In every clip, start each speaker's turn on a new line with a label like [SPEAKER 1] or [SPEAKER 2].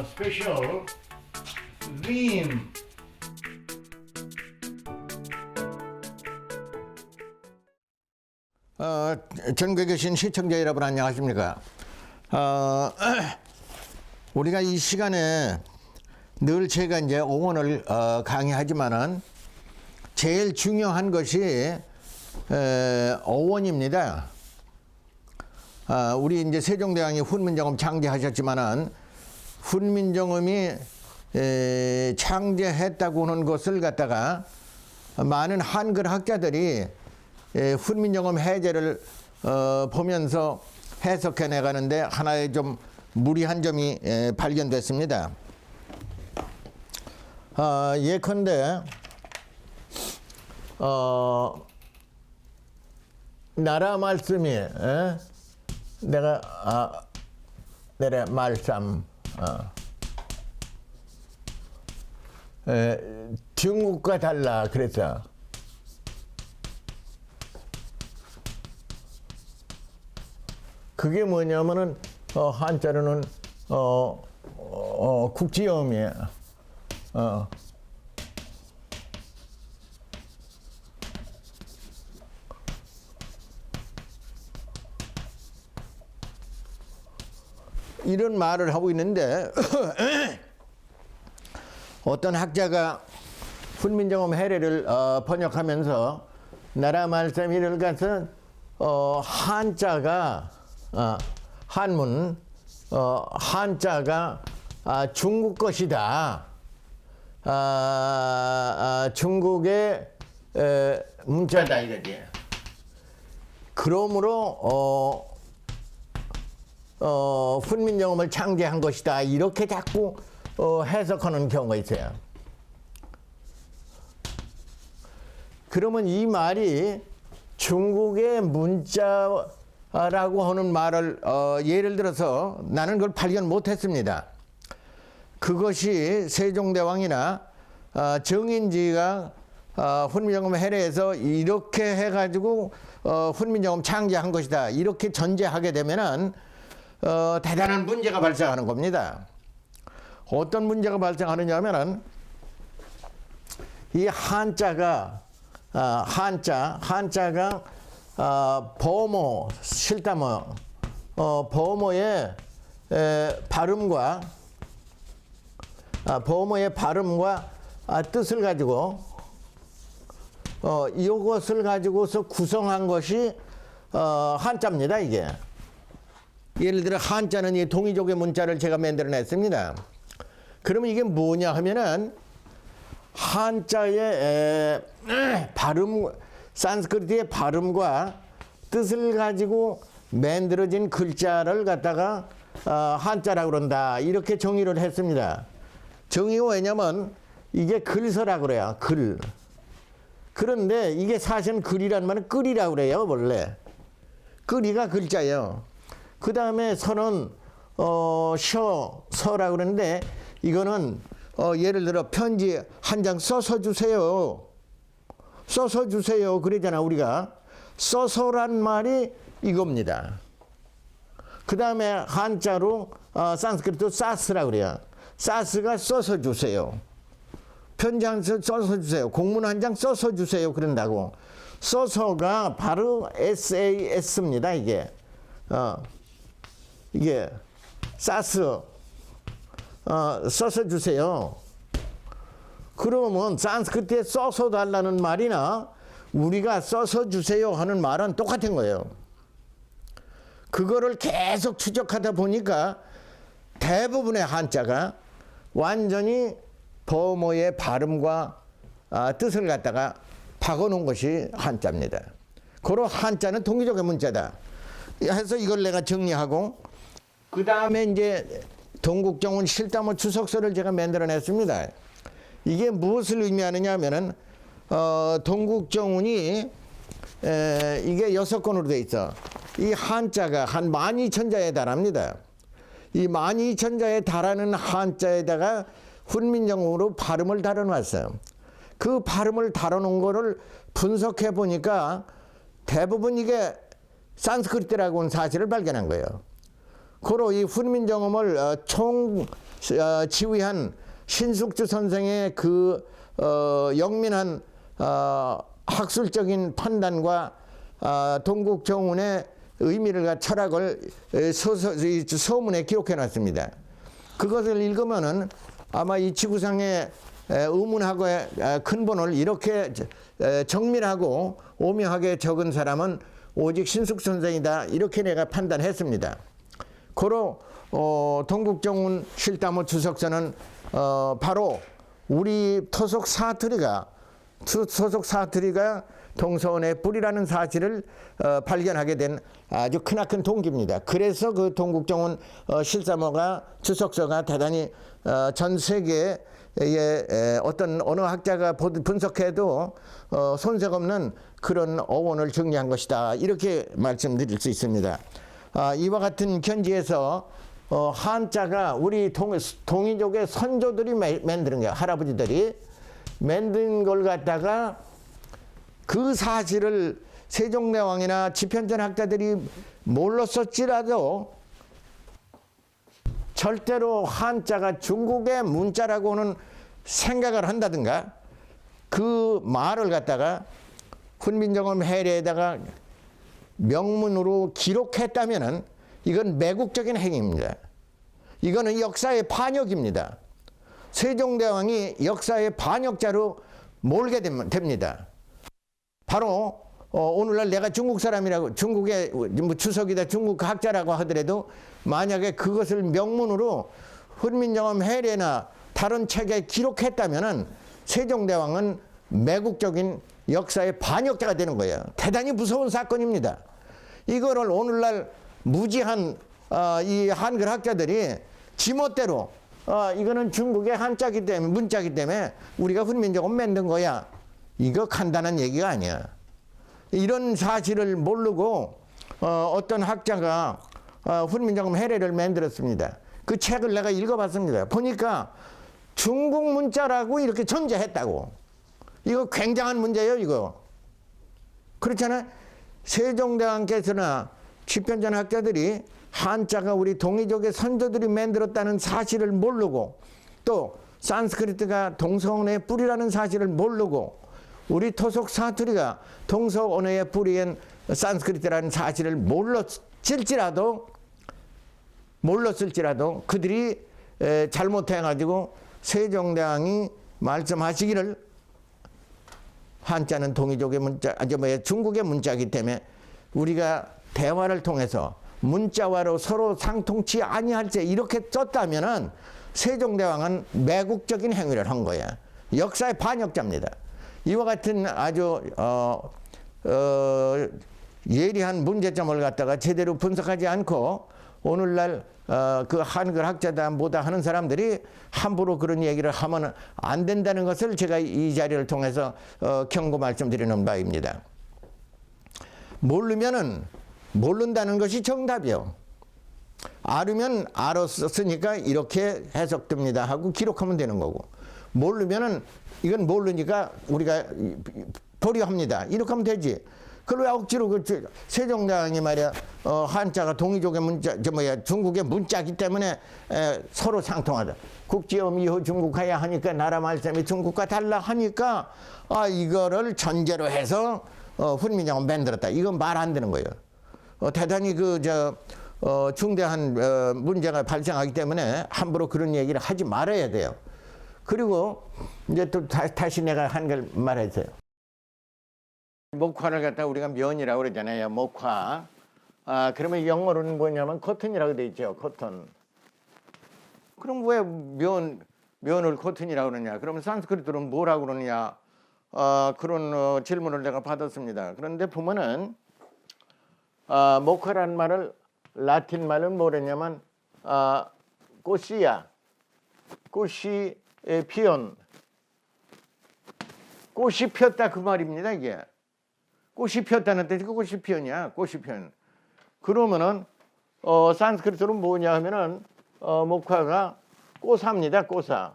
[SPEAKER 1] 스페셜 빔.
[SPEAKER 2] 전국에 계신 시청자 여러분 안녕하십니까? 우리가 이 시간에 늘 제가 이제 오원을 강의하지만은 제일 중요한 것이 오원입니다. 우리 이제 세종대왕이 훈민정음 창제하셨지만은 훈민정음이 창제했다고 하는 것을 갖다가 많은 한글 학자들이 훈민정음 해제를 보면서 해석해 나가는데 하나의 좀 무리한 점이 발견됐습니다. 예컨대 나라 말씀이 내가 말씀 중국과 달라 그랬어. 그게 뭐냐면은 한자로는 국지음이에요. 이런 말을 하고 있는데 어떤 학자가 훈민정음 해례를 번역하면서 나라 말씀이를 가서 한자가 한문 한자가 중국 것이다. 중국의 문자다 이거지. 그러므로 훈민정음을 창제한 것이다. 이렇게 자꾸 해석하는 경우가 있어요. 그러면 이 말이 중국의 문자라고 하는 말을 예를 들어서 나는 그걸 발견 못했습니다. 그것이 세종대왕이나 정인지가 훈민정음 해례에서 이렇게 해가지고 훈민정음 창제한 것이다. 이렇게 전제하게 되면은 대단한 문제가 발생하는 겁니다. 어떤 문제가 발생하느냐 하면은 이 한자가 한자가 보모 실다모 보모의 발음과 뜻을 가지고 이것을 가지고서 구성한 것이 한자입니다. 이게 예를 들어 한자는 이 동이족의 문자를 제가 만들어냈습니다. 그러면 이게 뭐냐 하면은 한자의 발음, 산스크리트의 발음과 뜻을 가지고 만들어진 글자를 갖다가 한자라고 그런다. 이렇게 정의를 했습니다. 정의가 왜냐면 이게 글서라고 그래요. 글. 그런데 이게 사실은 글이란 말은 끓이라고 그래요. 원래. 끓이가 글자예요. 그 다음에 서는 서라고 그러는데 이거는 예를 들어 편지 한 장 써서 주세요. 써서 주세요. 그러잖아 우리가. 써서란 말이 이겁니다. 그 다음에 한자로 산스크리트 사스라고 그래요. 사스가 써서 주세요. 편지 한 장 써서 주세요. 공문 한 장 써서 주세요. 그런다고. 써서가 바로 SAS입니다. 이게. 이게 사스 써서 주세요. 그러면 산스크리트에 써서 달라는 말이나 우리가 써서 주세요 하는 말은 똑같은 거예요. 그거를 계속 추적하다 보니까 대부분의 한자가 완전히 범어의 발음과 뜻을 갖다가 바꿔놓은 것이 한자입니다. 그로 한자는 동이족의 문자다 해서 이걸 내가 정리하고 그 다음에 이제 동국정운 실다모 주석서를 제가 만들어냈습니다. 이게 무엇을 의미하느냐 하면은 동국정운이 이게 6권으로 돼 있어. 이 한자가 한 12,000자에 달합니다. 이 12,000자에 달하는 한자에다가 훈민정음으로 발음을 달아놨어요. 그 발음을 달아놓은 거를 분석해 보니까 대부분 이게 산스크리트라고 하는 사실을 발견한 거예요. 고로 이 훈민정음을 지휘한 신숙주 선생의 그 영민한 학술적인 판단과 동국정운의 의미를 철학을 서문에 기록해 놨습니다. 그것을 읽으면은 아마 이 지구상의 의문학의 근본을 이렇게 정밀하고 오묘하게 적은 사람은 오직 신숙 선생이다, 이렇게 내가 판단했습니다. 고로 동국정운 실담호 주석서는 바로 우리 토속 사투리가 동서원의 뿌리라는 사실을 발견하게 된 아주 크나큰 동기입니다. 그래서 그 동국정운 실담호가 주석서가 대단히 전 세계에 어떤 언어학자가 분석해도 손색 없는 그런 어원을 정리한 것이다, 이렇게 말씀드릴 수 있습니다. 이와 같은 견지에서 한자가 우리 동이족의 선조들이 만드는 거예요. 할아버지들이 만든 걸 갖다가 그 사실을 세종대왕이나 지편전 학자들이 몰랐을지라도 절대로 한자가 중국의 문자라고는 생각을 한다든가 그 말을 갖다가 훈민정음 해례에다가 명문으로 기록했다면은 이건 매국적인 행위입니다. 이거는 역사의 반역입니다. 세종대왕이 역사의 반역자로 몰게 됩니다. 바로 오늘날 내가 중국 사람이라고, 중국의 뭐 주석이다, 중국 학자라고 하더라도 만약에 그것을 명문으로 훈민정음 해례나 다른 책에 기록했다면은 세종대왕은 매국적인 역사의 반역자가 되는 거예요. 대단히 무서운 사건입니다. 이거를 오늘날 무지한 이 한글 학자들이 지멋대로 이거는 중국의 한자기 때문에, 문자기 때문에 우리가 훈민정음 만든 거야, 이거 간단한 얘기가 아니야. 이런 사실을 모르고 어떤 학자가 훈민정음 해례를 만들었습니다. 그 책을 내가 읽어봤습니다. 보니까 중국 문자라고 이렇게 전제했다고. 이거 굉장한 문제예요, 이거. 그렇잖아요. 세종대왕께서나 지편전 학자들이 한자가 우리 동이족의 선조들이 만들었다는 사실을 모르고, 또 산스크리트가 동서언어의 뿌리라는 사실을 모르고, 우리 토속 사투리가 동서언어의 뿌리인 산스크리트라는 사실을 몰랐을지라도 그들이 잘못해가지고 세종대왕이 말씀하시기를 한자는 동이족의 문자, 중국의 문자이기 때문에 우리가 대화를 통해서 문자화로 서로 상통치 아니할 때 이렇게 썼다면은 세종대왕은 매국적인 행위를 한 거야. 역사의 반역자입니다. 이와 같은 아주 예리한 문제점을 갖다가 제대로 분석하지 않고 오늘날 그 한글 학자다 뭐다 하는 사람들이 함부로 그런 얘기를 하면 안 된다는 것을 제가 이 자리를 통해서 경고 말씀드리는 바입니다. 모르면은 모른다는 것이 정답이요. 알으면 알았으니까 이렇게 해석됩니다 하고 기록하면 되는 거고, 모르면은 이건 모르니까 우리가 보류합니다, 이렇게 하면 되지. 그걸 왜 억지로 세종대왕이 말이야 한자가 동이족의 문자, 중국의 문자기 때문에 서로 상통하다. 국지엄 이후 중국하야 하니까 나라 말씀이 중국과 달라 하니까 이거를 전제로 해서 훈민정음 만들었다. 이건 말 안 되는 거예요. 대단히 중대한 문제가 발생하기 때문에 함부로 그런 얘기를 하지 말아야 돼요. 그리고 이제 또 다시 내가 한글 말해주세요. 목화를 갖다 우리가 면이라고 그러잖아요. 목화. 그러면 영어로는 뭐냐면 코튼이라고 돼 있죠. 코튼. 그럼 왜 면을 코튼이라고 그러냐? 그러면 산스크리트로는 뭐라고 그러느냐? 그런 질문을 내가 받았습니다. 그런데 보면은 목화라는 말을 라틴 말은 뭐랬냐면 꽃이야. 꽃이 피온. 꽃이 피었다 그 말입니다, 이게. 꽃이 피었다는 뜻이 꽃이 피었냐? 꽃이 피었냐? 그러면은 산스크리트로 뭐냐 하면은 목화가 꼬사입니다. 꼬사.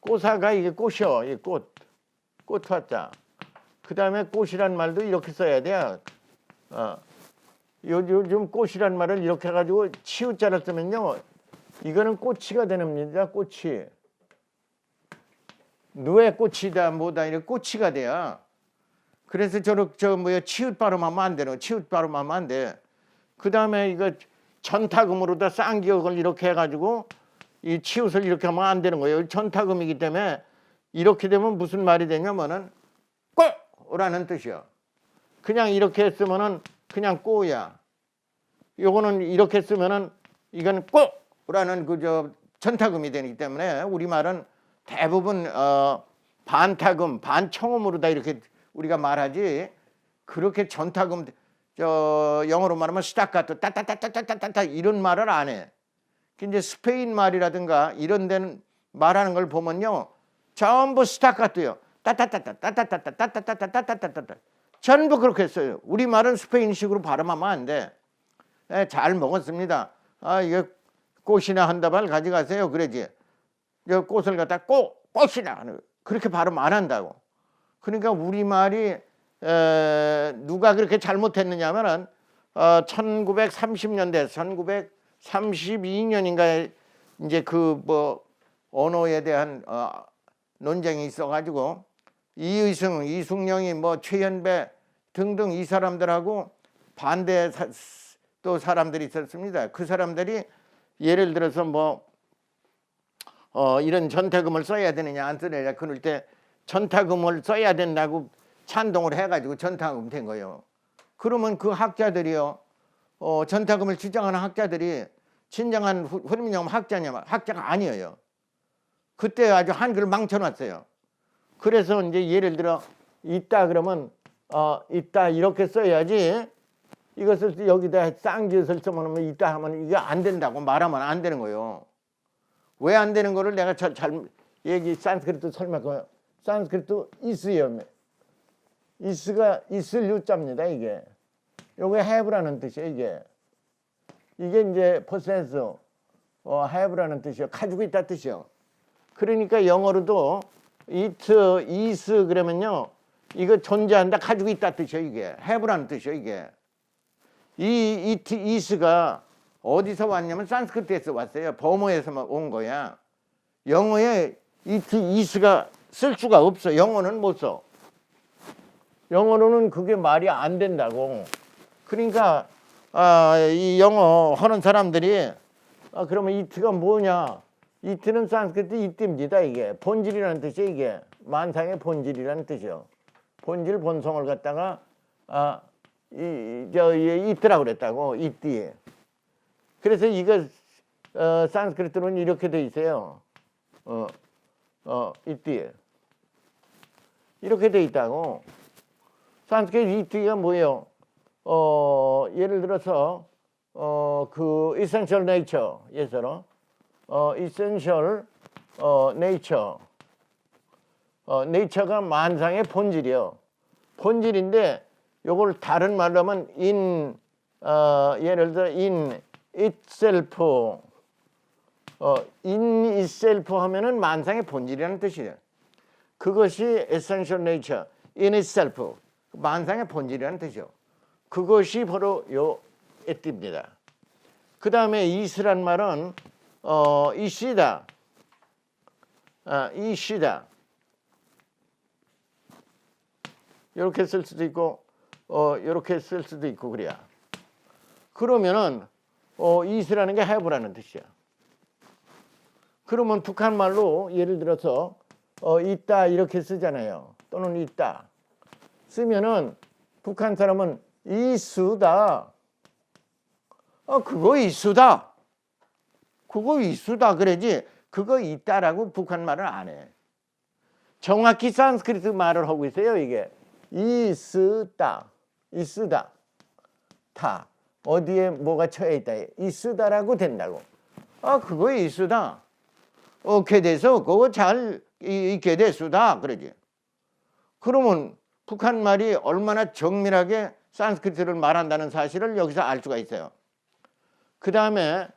[SPEAKER 2] 꼬사가 이게 꽃이요. 이 꽃. 꽃 화자. 그 다음에 꽃이란 말도 이렇게 써야 돼요. 요즘 꽃이란 말을 이렇게 해가지고 치우자를 쓰면요, 이거는 꼬치가 되는입니다. 꼬치. 누에 꽃이다 뭐다 이렇게 꼬치가 돼야. 그래서 치읓 발음하면 안 되는, 치읓 발음하면 안 돼. 그 다음에 이거 전타금으로다 쌍기역을 이렇게 해가지고 이 치읓을 이렇게 하면 안 되는 거예요. 전타금이기 때문에 이렇게 되면 무슨 말이 되냐면은 꼬라는 뜻이야. 그냥 이렇게 쓰면은 그냥 꼬야. 요거는 이렇게 쓰면은 이건 꼬라는 전타금이 되기 때문에 우리말은 대부분 반타금, 반청음으로 다 이렇게 우리가 말하지, 그렇게 전타금 영어로 말하면 스타카토 따따따따따따따 이런 말을 안 해. 근데 스페인 말이라든가 이런 데는 말하는 걸 보면요, 전부 스타카토요. 따따따따따따따따따따따따따따따 전부 그렇게 써요. 우리 말은 스페인식으로 발음하면 안 돼. 잘 먹었습니다. 이거 꽃이나 한 다발 가져가세요. 그러지. 이 꽃을 갖다 꽃이나 그렇게 발음 안 한다고. 그러니까 우리 말이 누가 그렇게 잘못했느냐면은 1930년대 1932년인가에 이제 언어에 대한 논쟁이 있어가지고 이의승, 이숙령이 최현배 등등 이 사람들하고 반대 또 사람들이 있었습니다. 그 사람들이 예를 들어서 이런 전타금을 써야 되느냐 안 써야 그럴 때 전타금을 써야 된다고 찬동을 해가지고 전타금 된 거예요. 그러면 그 학자들이요, 전타금을 주장하는 학자들이 진정한 흐름용 학자가 아니에요. 그때 아주 한글을 망쳐놨어요. 그래서 이제 예를 들어 있다 그러면 있다 이렇게 써야지, 이것을 여기다 쌍지읒을 써놓으면 있다 하면 이게 안 된다고 말하면 안 되는 거예요. 왜 안 되는 거를 내가 잘 산스크리트 설명해요. 산스크리트 이스요. 이스가 있을 유자입니다. 이게 요게 have라는 뜻이에요. 이게 이제 possess, have라는 뜻이요. 가지고 있다 뜻이요. 그러니까 영어로도 it, is 그러면요, 이거 존재한다, 가지고 있다 뜻이요. 이게 have라는 뜻이요. 이게 이 it, is가 어디서 왔냐면 산스크리트에서 왔어요. 버모에서 온 거야. 영어에 it, is가 쓸 수가 없어. 영어는 못 써. 영어로는 그게 말이 안 된다고. 그러니까 이 영어 하는 사람들이 그러면 it가 뭐냐? it는 산스크리트 it입니다. 이게 본질이라는 뜻이에요. 이게 만상의 본질이라는 뜻이요. 본질 본성을 갖다가 it라고 그랬다고. it. 그래서 이거 산스크리트로는 이렇게 돼 있어요. it 이렇게 돼 있다고. 산스크리트 it가 뭐예요? 예를 들어서 그 essential nature 예서로 essential nature nature가 만상의 본질이요. 본질인데 요걸 다른 말로 하면 예를 들어 in itself in itself 하면은 만상의 본질이라는 뜻이에요. 그것이 essential nature in itself 만상의 본질이라는 뜻이요. 그것이 바로 요 에띠입니다. 그 다음에 이스란 말은 이시다, 이시다 이렇게 쓸 수도 있고 이렇게 쓸 수도 있고 그래야. 그러면은 이스라는 게 have라는 뜻이야. 그러면 북한 말로 예를 들어서 있다 이렇게 쓰잖아요. 또는 있다 쓰면은 북한 사람은 이수다. 그거 이수다. 그거 이수다 그러지. 그거 있다라고 북한 말을 안 해. 정확히 산스크리트 말을 하고 있어요. 이게 이스다, 이스다, 다 어디에 뭐가 처해 있다. 이스다라고 된다고. 그거 이수다. 오케이 돼서 그거 잘 있게 됐수다 그러지. 그러면 북한 말이 얼마나 정밀하게 산스크리트를 말한다는 사실을 여기서 알 수가 있어요. 그 다음에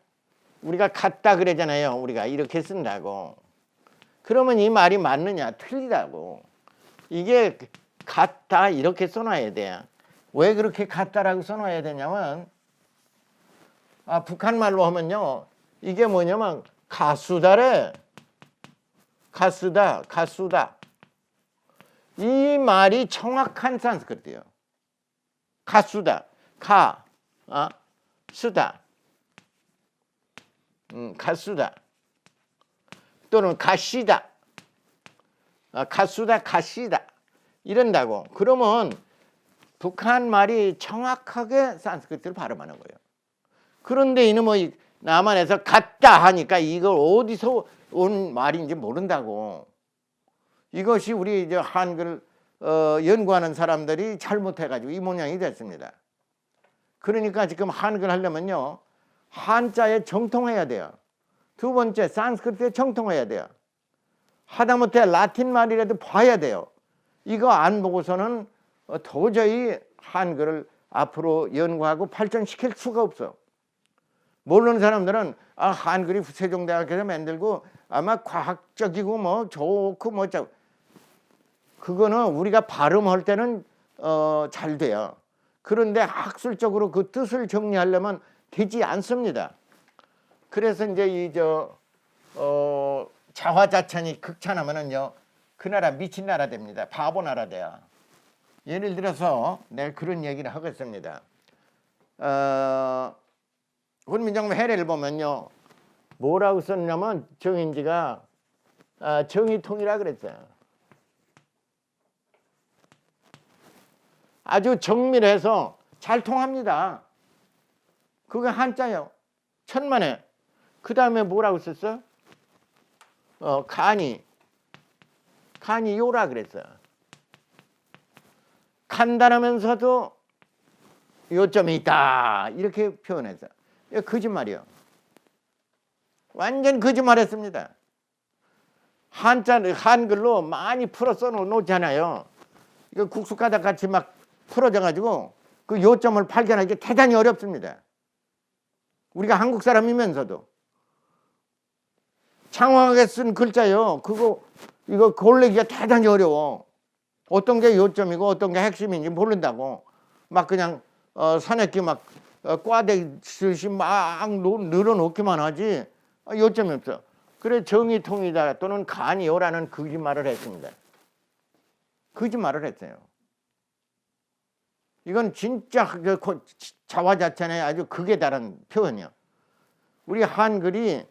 [SPEAKER 2] 우리가 같다 그러잖아요. 우리가 이렇게 쓴다고. 그러면 이 말이 맞느냐? 틀리다고. 이게 같다 이렇게 써놔야 돼. 왜 그렇게 같다라고 써놔야 되냐면 북한 말로 하면요. 이게 뭐냐면 가수다래. 가수다. 이 말이 정확한 산스크리트예요. 가수다. 수다. 가수다. 또는 가시다. 가수다, 가시다. 이런다고. 그러면 북한 말이 정확하게 산스크리트를 발음하는 거예요. 그런데 이놈의 남한에서 갔다 하니까 이걸 어디서 온 말인지 모른다고. 이것이 우리 이제 한글 연구하는 사람들이 잘못해가지고 이 모양이 됐습니다. 그러니까 지금 한글 하려면요. 한자에 정통해야 돼요. 두 번째, 산스크리트에 정통해야 돼요. 하다못해 라틴 말이라도 봐야 돼요. 이거 안 보고서는 도저히 한글을 앞으로 연구하고 발전시킬 수가 없어. 모르는 사람들은 한글이 세종대학교에서 만들고 아마 과학적이고 뭐 좋고 뭐 그거는 우리가 발음할 때는 잘 돼요. 그런데 학술적으로 그 뜻을 정리하려면 되지 않습니다. 그래서 이제 자화자찬이 극찬하면은요, 그 나라 미친 나라 됩니다. 바보 나라 돼요. 예를 들어서 내가 그런 얘기를 하겠습니다. 훈민정음 해례를 보면요, 뭐라고 썼냐면 정인지가 정의통이라 그랬어요. 아주 정밀해서 잘 통합니다. 그게 한자예요. 천만에. 그 다음에 뭐라고 썼어? 간이 요라 그랬어요. 간단하면서도 요점이 있다. 이렇게 표현했어요. 이거 거짓말이요. 완전 거짓말했습니다. 한글로 많이 풀어 써놓잖아요. 이거 국수가다 같이 막 풀어져가지고 그 요점을 발견하기 대단히 어렵습니다. 우리가 한국 사람이면서도 장황하게 쓴 글자요. 이거 골라기가 대단히 어려워. 어떤 게 요점이고 어떤 게 핵심인지 모른다고 막 그냥 산액기 막 꽈대듯이 막 늘어놓기만 하지 요점이 없어. 그래 정의통이다 또는 간이요라는 거짓말을 했습니다. 거짓말을 했어요. 이건 진짜 자화자찬의 아주 극에 달한 표현이요. 우리 한글이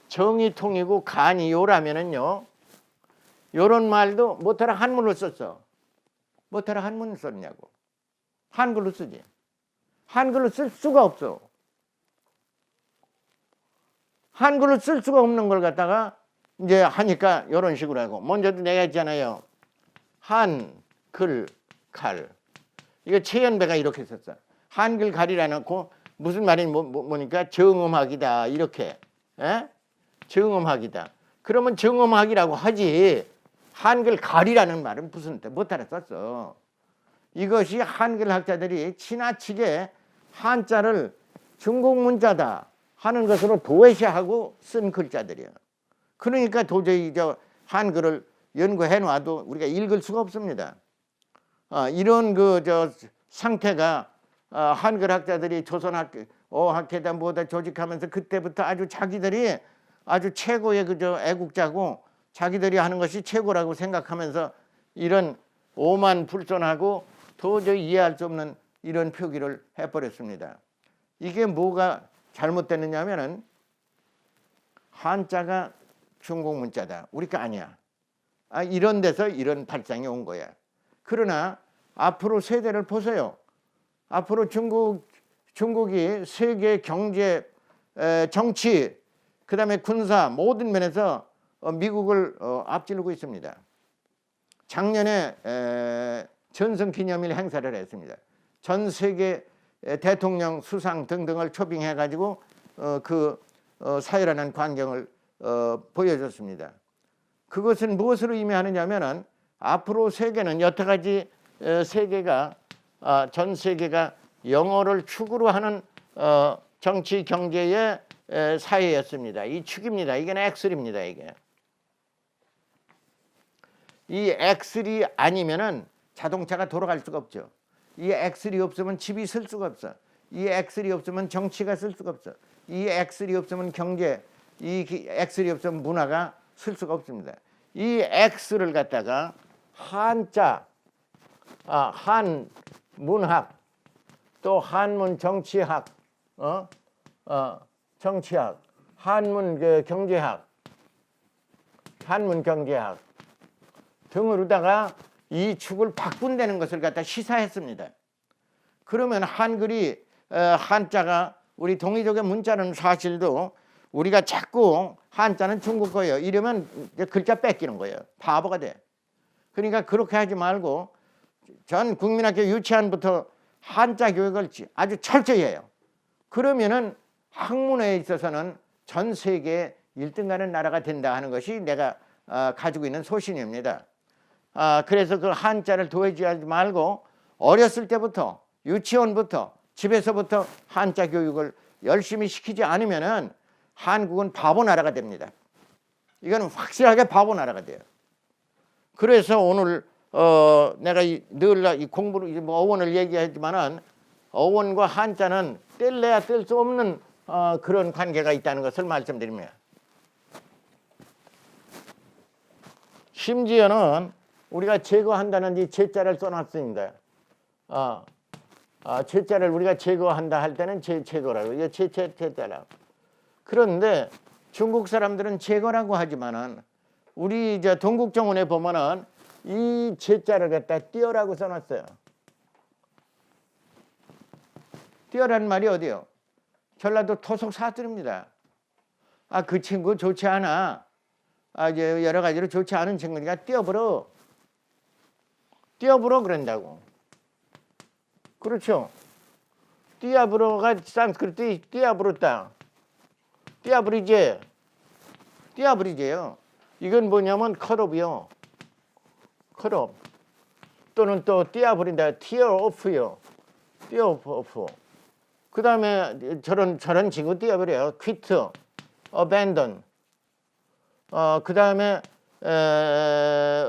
[SPEAKER 2] 정의통이고 간이요라면은요, 요런 말도 못하라 한문을 썼어. 못하라 한문을 썼냐고. 한글로 쓰지. 한글로 쓸 수가 없어. 한글로 쓸 수가 없는 걸 갖다가 이제 하니까 이런 식으로 하고. 먼저도 내가 했잖아요. 한글 칼. 이거 최연배가 이렇게 썼어. 한글 칼이라 놓고 무슨 말이 뭐니까 정음학이다 이렇게. 에? 정음학이다. 그러면 정음학이라고 하지. 한글 칼이라는 말은 무슨 뜻 못 알아썼어. 이것이 한글 학자들이 지나치게 한자를 중국 문자다 하는 것으로 도외시하고 쓴 글자들이에요. 그러니까 도저히 한글을 연구해 놔도 우리가 읽을 수가 없습니다. 이런 상태가 한글 학자들이 조선어학회다 뭐다 조직하면서 그때부터 아주 자기들이 아주 최고의 애국자고 자기들이 하는 것이 최고라고 생각하면서 이런 오만불손하고 도저히 이해할 수 없는 이런 표기를 해버렸습니다. 이게 뭐가 잘못됐느냐 하면은 한자가 중국 문자다. 우리가 아니야. 이런 데서 이런 발상이 온 거야. 그러나 앞으로 세대를 보세요. 앞으로 중국이 세계 경제, 정치, 그 다음에 군사 모든 면에서 미국을 앞지르고 있습니다. 작년에 전승기념일 행사를 했습니다. 전 세계 대통령 수상 등등을 초빙해가지고 사열하는 광경을 보여줬습니다. 그것은 무엇으로 의미하느냐면은 앞으로 세계는 여태까지 전 세계가 영어를 축으로 하는 정치 경제의 사회였습니다. 이 축입니다. 이게 엑셀입니다. 이게 이 엑셀이 아니면은 자동차가 돌아갈 수가 없죠. 이 엑셀이 없으면 집이 설 수가 없어. 이 X를 없으면 정치가 쓸 수가 없어. 이 X를 없으면 경제, 이 X를 없으면 문화가 쓸 수가 없습니다. 이 X를 갖다가 한자, 한문학, 또 한문 정치학, 정치학, 한문 경제학, 한문 경제학 등으로다가 이 축을 바꾼다는 것을 갖다 시사했습니다. 그러면 한글이 한자가 우리 동이족의 문자는 사실도 우리가 자꾸 한자는 중국 거예요. 이러면 글자 뺏기는 거예요. 바보가 돼. 그러니까 그렇게 하지 말고 전 국민학교 유치원부터 한자 교육을 아주 철저히 해요. 그러면은 학문에 있어서는 전 세계 1등 가는 나라가 된다 하는 것이 내가 가지고 있는 소신입니다. 그래서 그 한자를 도외지하지 말고 어렸을 때부터 유치원부터 집에서부터 한자 교육을 열심히 시키지 않으면은 한국은 바보 나라가 됩니다. 이거는 확실하게 바보 나라가 돼요. 그래서 오늘 내가 늘 이 공부를 뭐 어원을 얘기하지만은 어원과 한자는 뗄래야 뗄 수 없는 그런 관계가 있다는 것을 말씀드립니다. 심지어는 우리가 제거한다는 이 제자를 써놨습니다. 제자를 우리가 제거한다 할 때는 제거라고, 이거 제자라고. 그런데 중국 사람들은 제거라고 하지만은 우리 이제 동국정원에 보면은 이 제자를 갖다 띄어라고 써놨어요. 띄어라는 말이 어디요? 전라도 토속 사투리입니다. 그 친구 좋지 않아. 이제 여러 가지로 좋지 않은 친구니까 띄어버려. 띄어버려 그런다고. 그렇죠. 띄아브로가 산스크리트 띄아브로다. 띄아브리제. 띄아브리제요. 이건 뭐냐면 컷업이요. 컷업. 또는 또 띄아브린다. 티어오프요. 띄어오프. 그 다음에 저런 친구 띄어버려요. 퀴트. 어벤던. 그 다음에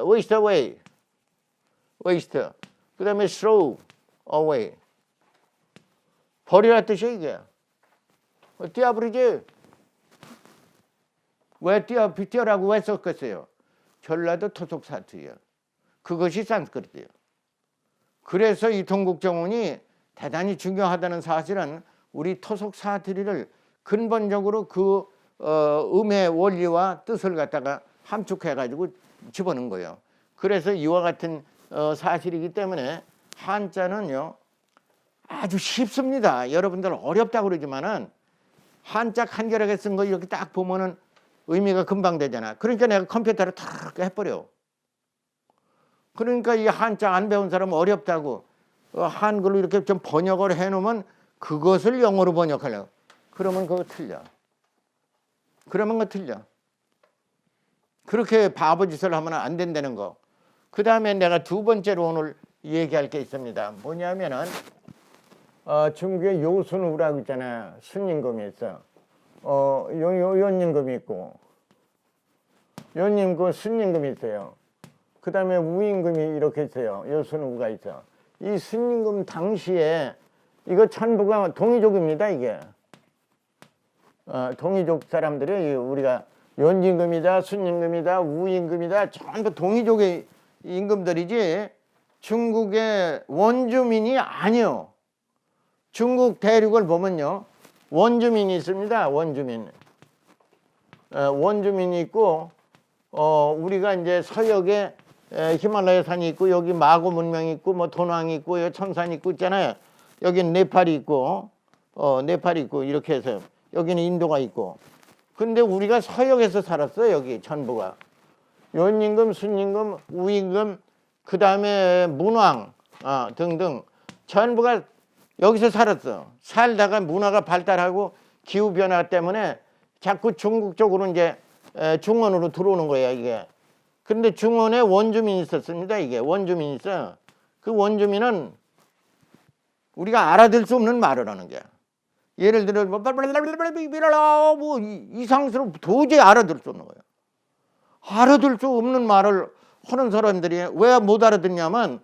[SPEAKER 2] waste away. waste. 그 다음에 throw away. 버리라 뜻이야 이게. 띄어버리지. 왜 띄어라고 왜 썼겠어요? 전라도 토속 사투리예요. 그것이 산스크리트예요. 그래서 이 동국정원이 대단히 중요하다는 사실은 우리 토속 사투리를 근본적으로 그 음의 원리와 뜻을 갖다가 함축해가지고 집어넣은 거예요. 그래서 이와 같은 사실이기 때문에 한자는요 아주 쉽습니다. 여러분들 어렵다고 그러지만은 한자 한결하게 쓴 거 이렇게 딱 보면은 의미가 금방 되잖아. 그러니까 내가 컴퓨터로 탁 해버려. 그러니까 이 한자 안 배운 사람은 어렵다고 한글로 이렇게 좀 번역을 해놓으면 그것을 영어로 번역하려고. 그러면 그거 틀려. 그러면 그거 틀려. 그렇게 바보짓을 하면 안 된다는 거. 그 다음에 내가 두 번째로 오늘 얘기할 게 있습니다. 뭐냐면은 중국에 요순우라고 있잖아요. 순임금이 있어. 요임금이 있고 요임금, 순임금이 있어요. 그 다음에 우임금이 이렇게 있어요. 요순우가 있어. 이 순임금 당시에 이거 전부가 동이족입니다. 이게 동이족 사람들이 우리가 연임금이다, 순임금이다, 우임금이다 전부 동이족의 임금들이지 중국의 원주민이 아니요. 중국 대륙을 보면요 원주민이 있습니다. 원주민. 원주민이 있고 우리가 이제 서역에 히말라야 산이 있고 여기 마고 문명이 있고 뭐 돈왕이 있고 여기 천산이 있고 있잖아요. 여기는 네팔이 있고 네팔이 있고 이렇게 해서 여기는 인도가 있고. 근데 우리가 서역에서 살았어요. 여기 전부가. 연임금, 순임금, 우임금, 그 다음에 문왕 등등 전부가 여기서 살았어. 살다가 문화가 발달하고 기후변화 때문에 자꾸 중국 쪽으로 이제 중원으로 들어오는 거야, 이게. 근데 중원에 원주민이 있었습니다, 이게. 원주민이 있어. 그 원주민은 우리가 알아들 수 없는 말을 하는 거야. 예를 들어, 뭐 이상스러워 도저히 알아들 수 없는 거야. 알아들 수 없는 말을 하는 사람들이 왜 못 알아듣냐면,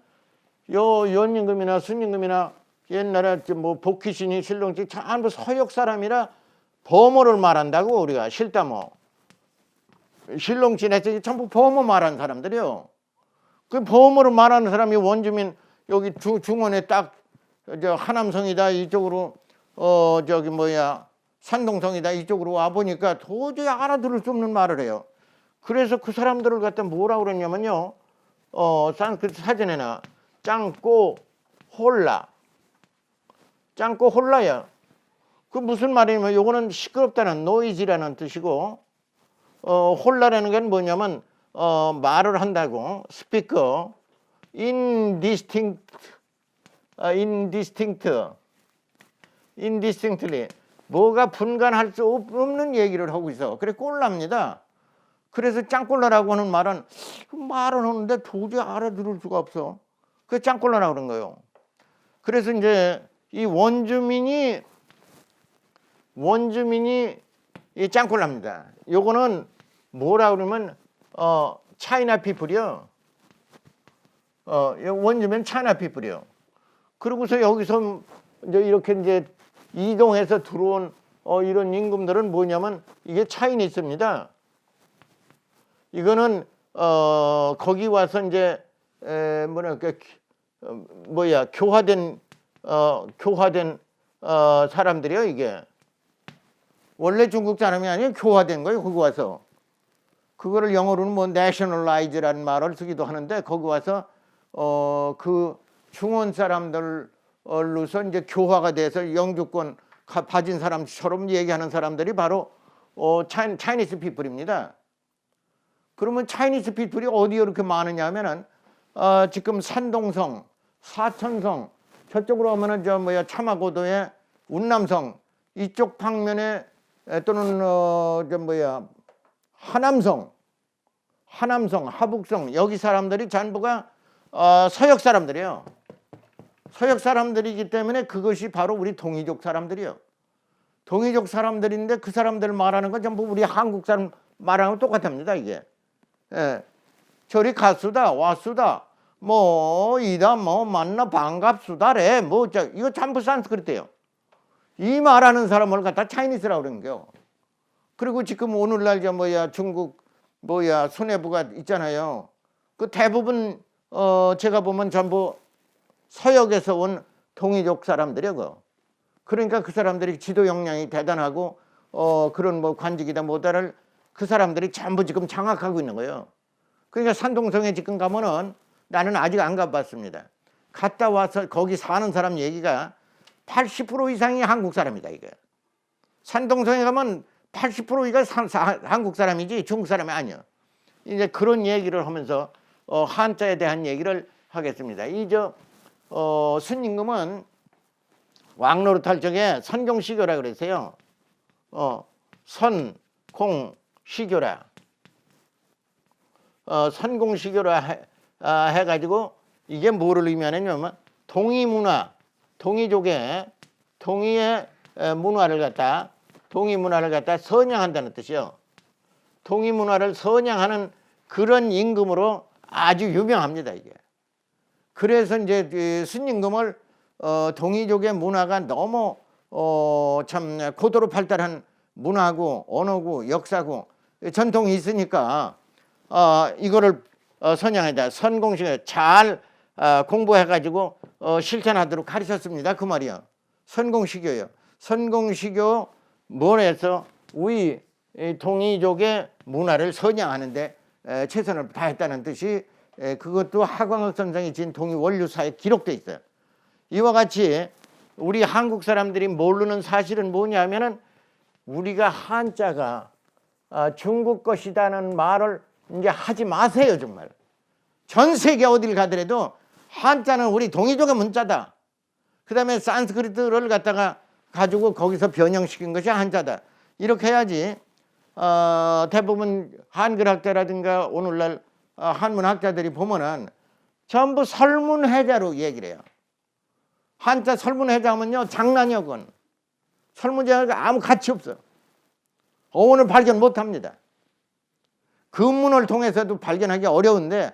[SPEAKER 2] 요 연임금이나 순임금이나 옛날에 뭐 복희신이 신롱지 전부 서역 사람이라 범어를 말한다고 우리가 실다모 신롱진에서 전부 범어 말하는 사람들이요. 그 범어를 말하는 사람이 원주민 여기 중원에 딱 저 하남성이다 이쪽으로 저기 뭐야 산동성이다 이쪽으로 와 보니까 도저히 알아들을 수 없는 말을 해요. 그래서 그 사람들을 갖다 뭐라 그랬냐면요. 산스크리트 사전에나 짱꼬 홀라 짱꼬 홀라야. 그 무슨 말이냐면 요거는 시끄럽다는 노이즈라는 뜻이고 홀라라는 건 뭐냐면 말을 한다고 스피커 indistinctly 뭐가 분간할 수 없는 얘기를 하고 있어. 그래 꼴납니다. 그래서 짱꼴라라고 하는 말은 말은 하는데 도저히 알아들을 수가 없어. 그 짱꼴라라고 그런 거예요. 그래서 이제 이 원주민이 이 짱꼴랍니다. 요거는 뭐라 그러면 차이나 피플이요. 원주민 차이나 피플이요. 그러고서 여기서 이제 이렇게 이제 이동해서 들어온 이런 임금들은 뭐냐면 이게 차이니스입니다. 이거는 거기 와서 이제 교화된 사람들이요. 이게 원래 중국 사람이 아니에요. 교화된 거예요. 거기 와서 그거를 영어로는 뭐 nationalize라는 말을 쓰기도 하는데 거기 와서 그 중원 사람들로서 이제 교화가 돼서 영주권 가진 사람처럼 얘기하는 사람들이 바로 차이니스 피플입니다. 그러면 차이니스 피플이 어디에 이렇게 많으냐 하면은 지금 산동성, 사천성 저쪽으로 오면은 저 뭐야 차마고도의 운남성 이쪽 방면에 또는 저 뭐야 하남성, 하북성 여기 사람들이 전부가 서역 사람들이에요. 서역 사람들이기 때문에 그것이 바로 우리 동이족 사람들이에요. 동이족 사람들인데 그 사람들 말하는 건 전부 우리 한국 사람 말하는 거 똑같습니다. 이게 저리 갔수다 왔수다 뭐 이다 뭐 만나 반갑수다래 뭐 이거 전부 산스크리트예요. 이 말하는 사람을 갖다 차이니스라고 그러는 거예요. 그리고 지금 오늘날 저 뭐야 중국 뭐야 수뇌부가 있잖아요. 그 대부분 제가 보면 전부 서역에서 온 동이족 사람들이요. 그러니까 그 사람들이 지도 역량이 대단하고 그런 뭐 관직이다 뭐다를 그 사람들이 전부 지금 장악하고 있는 거예요. 그러니까 산동성에 지금 가면은 나는 아직 안 가봤습니다. 갔다 와서 거기 사는 사람 얘기가 80% 이상이 한국 사람이다 이게. 산동성에 가면 80%가 한국 사람이지 중국 사람이 아니야. 이제 그런 얘기를 하면서 한자에 대한 얘기를 하겠습니다. 순임금은 왕노릇할 적에 선공시교라 그랬어요. 선공시교라. 선공시교라 해가지고 이게 뭐를 의미하냐면 동이문화, 동이족의 동이의 문화를 갖다 동이 문화를 갖다 선양한다는 뜻이요. 동이 문화를 선양하는 그런 임금으로 아주 유명합니다 이게. 그래서 이제 순임금을 동이족의 문화가 너무 참 고도로 발달한 문화고 언어고 역사고 전통이 있으니까 이거를 선양하자 선공식을 잘 공부해가지고 실천하도록 가르쳤습니다. 그 말이요. 선공시교요. 선공시교 몰에서 우리 동이족의 문화를 선양하는데 최선을 다했다는 뜻이 그것도 하광욱 선생이 진 동이 원류사에 기록돼 있어요. 이와 같이 우리 한국 사람들이 모르는 사실은 뭐냐면은 우리가 한자가 중국 것이다는 말을 이제 하지 마세요. 정말 전 세계 어딜 가더라도 한자는 우리 동이족의 문자다. 그 다음에 산스크리트를 갖다가 가지고 거기서 변형시킨 것이 한자다. 이렇게 해야지 대부분 한글학자라든가 오늘날 한문학자들이 보면은 전부 설문해자로 얘기를 해요. 한자 설문해자 하면요 장난이요. 그건 설문해자가 아무 가치 없어. 어원을 발견 못합니다. 금문을 통해서도 발견하기 어려운데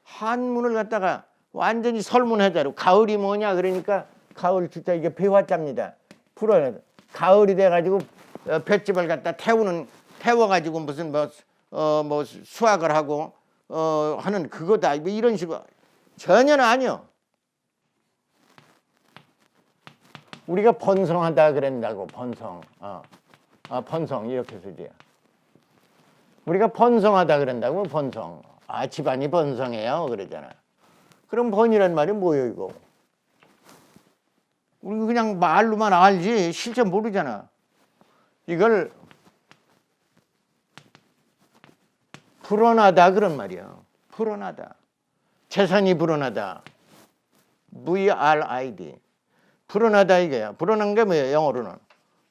[SPEAKER 2] 한문을 갖다가 완전히 설문해자로 가을이 뭐냐 그러니까 가을 주자 이게 배화자입니다. 불어나 가을이 돼가지고 볏짚을 갖다 태워가지고 무슨 뭐 수확을 하고 하는 그거다 뭐 이런 식으로 전혀는 아니요. 우리가 번성하다 그랬다고 번성. 번성 이렇게 쓰지. 우리가 번성하다 그런다고 번성. 집안이 번성해요 그러잖아. 그럼 번이란 말이 뭐예요 이거? 우리 그냥 말로만 알지 실제 모르잖아. 이걸 불어나다 그런 말이야. 불어나다. 재산이 불어나다. VRID. 불어나다 이게야. 불어난 게 뭐예요 영어로는?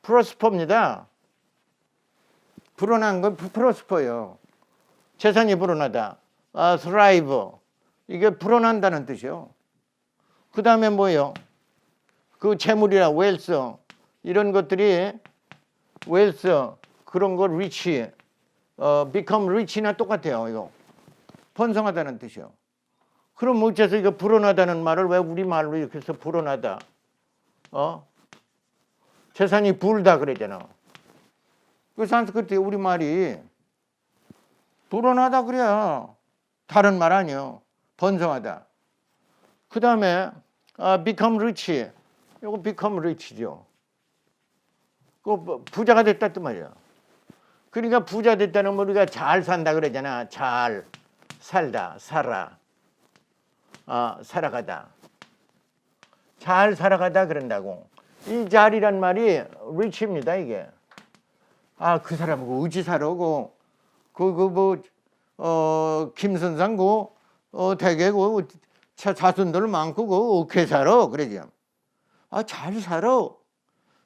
[SPEAKER 2] 프로스퍼입니다. 불어난 건 프로스퍼예요. 재산이 불어나다. thrive. 이게 불어난다는 뜻이요. 그 다음에 뭐예요? 그 재물이나 웰스 이런 것들이 웰스 그런 거 리치 become rich나 똑같아요. 이거 번성하다는 뜻이요. 그럼 어째서 이거 불어나다는 말을 왜 우리말로 이렇게 해서 불어나다 재산이 불다 그러잖아. 그 산스크리트 우리말이 불어나다 그래야 다른 말 아니요. 번성하다. 그 다음에 become rich. 이거 become rich죠. 그 부자가 됐다 또 말이야. 그러니까 부자 됐다는 건 우리가 잘 산다 그러잖아. 잘 살다, 살아가다. 잘 살아가다 그런다고. 이 잘이란 말이 rich입니다 이게. 그 사람 그 의지사로고 김선상고 대개고 자손들 많고 그 어케 살아 그러죠. 잘 살아.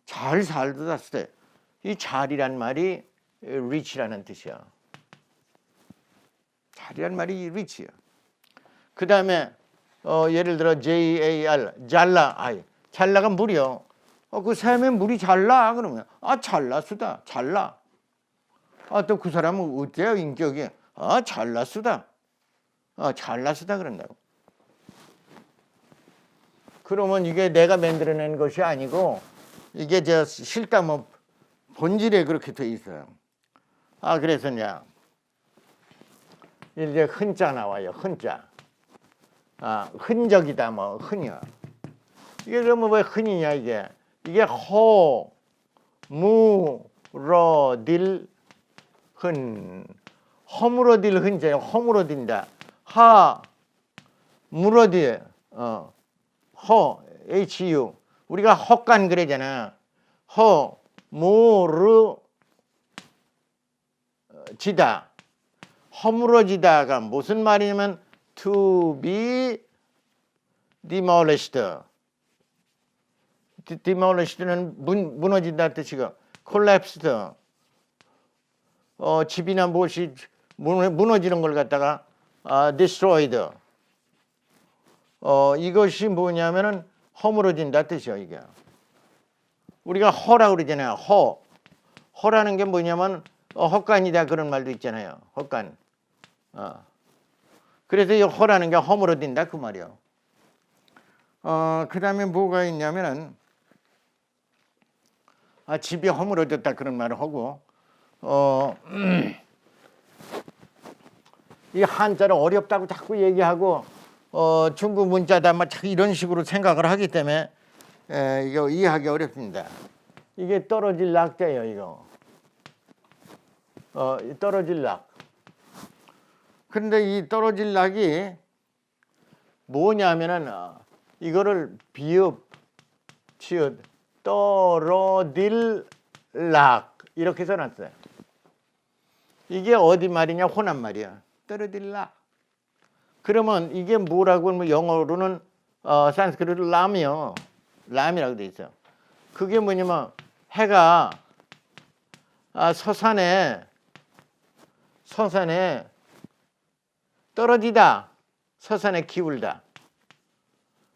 [SPEAKER 2] 잘 살다 때 이 잘이란 말이 rich라는 뜻이야. 잘이란 말이 rich야. 그 다음에 예를 들어 JAR 잘라. 잘라가 물이요. 그 샘에 물이 잘나 그러면 잘나수다. 잘나. 또 그 사람은 어때요 인격이? 잘나수다. 잘나수다 그런다고. 그러면 이게 내가 만들어낸 것이 아니고 이게 저 실감 본질에 그렇게 돼 있어요. 그래서 이제 흔자 나와요. 흔자. 흔적이다 뭐 흔이야. 이게 그러면 왜 흔이냐 이게. 이게 허무러딜 흔. 허물어딜 흔자예요. 허물어딘다. 무러디 HU 우리가 헛간 그러잖아. 허무르지다. 허물어지다가 무슨 말이냐면 to be demolished. demolished는 무너진다 뜻이고 collapsed. 집이나 무엇이 무너지는 걸 갖다가 destroyed. 이것이 뭐냐면은 허물어진다 뜻이요 이게. 우리가 허라고 그러잖아요. 허라는 게 뭐냐면 헛간이다 그런 말도 있잖아요. 헛간. 그래서 이 허라는 게 허물어진다 그 말이요. 그 다음에 뭐가 있냐면은 집이 허물어졌다 그런 말을 하고 이 한자를 어렵다고 자꾸 얘기하고 중국 문자다 막 이런 식으로 생각을 하기 때문에 이거 이해하기 어렵습니다. 이게 떨어질 낙자예요 이거. 떨어질 낙. 근데 이 떨어질 낙이 뭐냐면은 이거를 비읍, 치읓, 떨어질 낙 이렇게 써놨어요. 이게 어디 말이냐 호남 말이야. 떨어질 낙. 그러면 이게 뭐라고 하면 영어로는 산스크리트 람이요. 람이라고 돼 있어요. 그게 뭐냐면 해가 서산에 떨어지다. 서산에 기울다.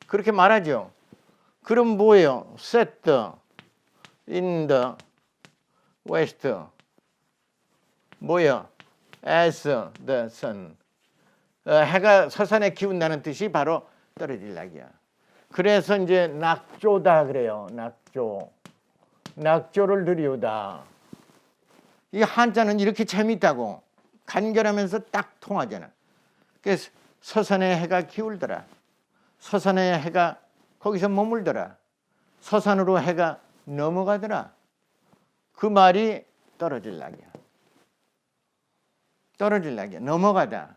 [SPEAKER 2] 그렇게 말하죠. 그럼 뭐예요? set in the west. 뭐예요? as the sun. 해가 서산에 기운다는 뜻이 바로 떨어질 낙이야. 그래서 이제 낙조다 그래요. 낙조를 드리우다. 이 한자는 이렇게 재미있다고. 간결하면서 딱 통하잖아. 그래서 서산의 해가 기울더라. 서산의 해가 거기서 머물더라. 서산으로 해가 넘어가더라. 그 말이 떨어질락이야. 넘어가다.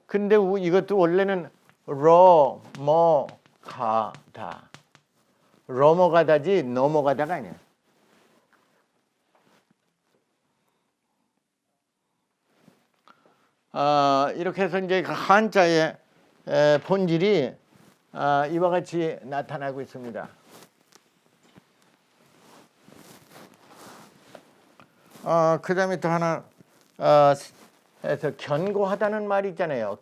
[SPEAKER 2] 근데 이것도 원래는 넘어가다. 넘어가다지 넘어가다가 아니야. 이렇게 해서 이제 한자의 본질이 이와 같이 나타나고 있습니다. 그 다음에 또 하나 해서 견고하다는 말이 있잖아요.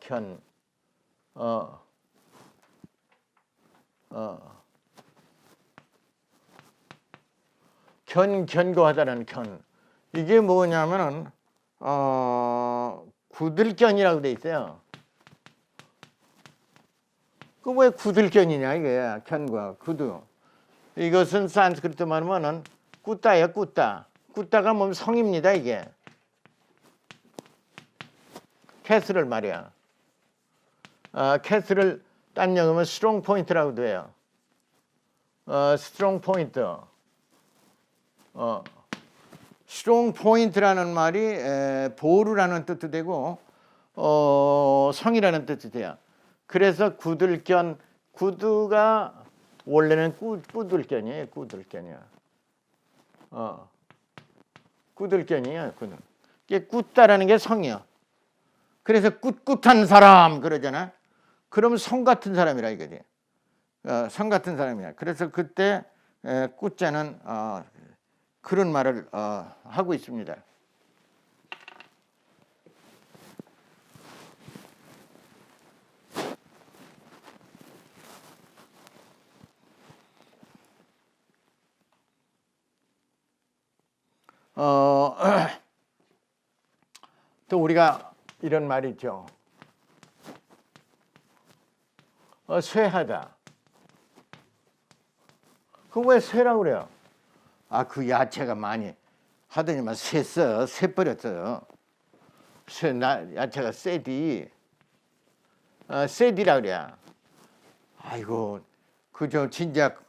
[SPEAKER 2] 견고하다는 이게 뭐냐면은 구들견이라고 돼 있어요. 그 왜 구들견이냐 이게 견과 구두. 이것은 산스크리트 말하면은 꾸따예요. 꾸따가 뭐 성입니다 이게. 캐스를 말이야. 캐스를 딴 영어면 스트롱 포인트라고도 해요. 스트롱 포인트. 스트롱 포인트라는 말이 보루라는 뜻도 되고 성이라는 뜻도 돼요. 그래서 구들견, 구두가 원래는 꾸들견이에요. 꾸들견이에요. 이게 꾸다라는 게 성이야. 그래서 꿋꿋한 사람 그러잖아. 그럼 성 같은 사람이라 이거지. 성 같은 사람이야. 그래서 그때 꾸자는 그런 말을 하고 있습니다. 또 우리가 이런 말이 있죠. 쇠하다. 그거 왜 쇠라고 그래요? 그 야채가 많이 하더니만 쇠버렸어요. 야채가 쇠디. 쇠디라 그래. 아이고, 그저 진작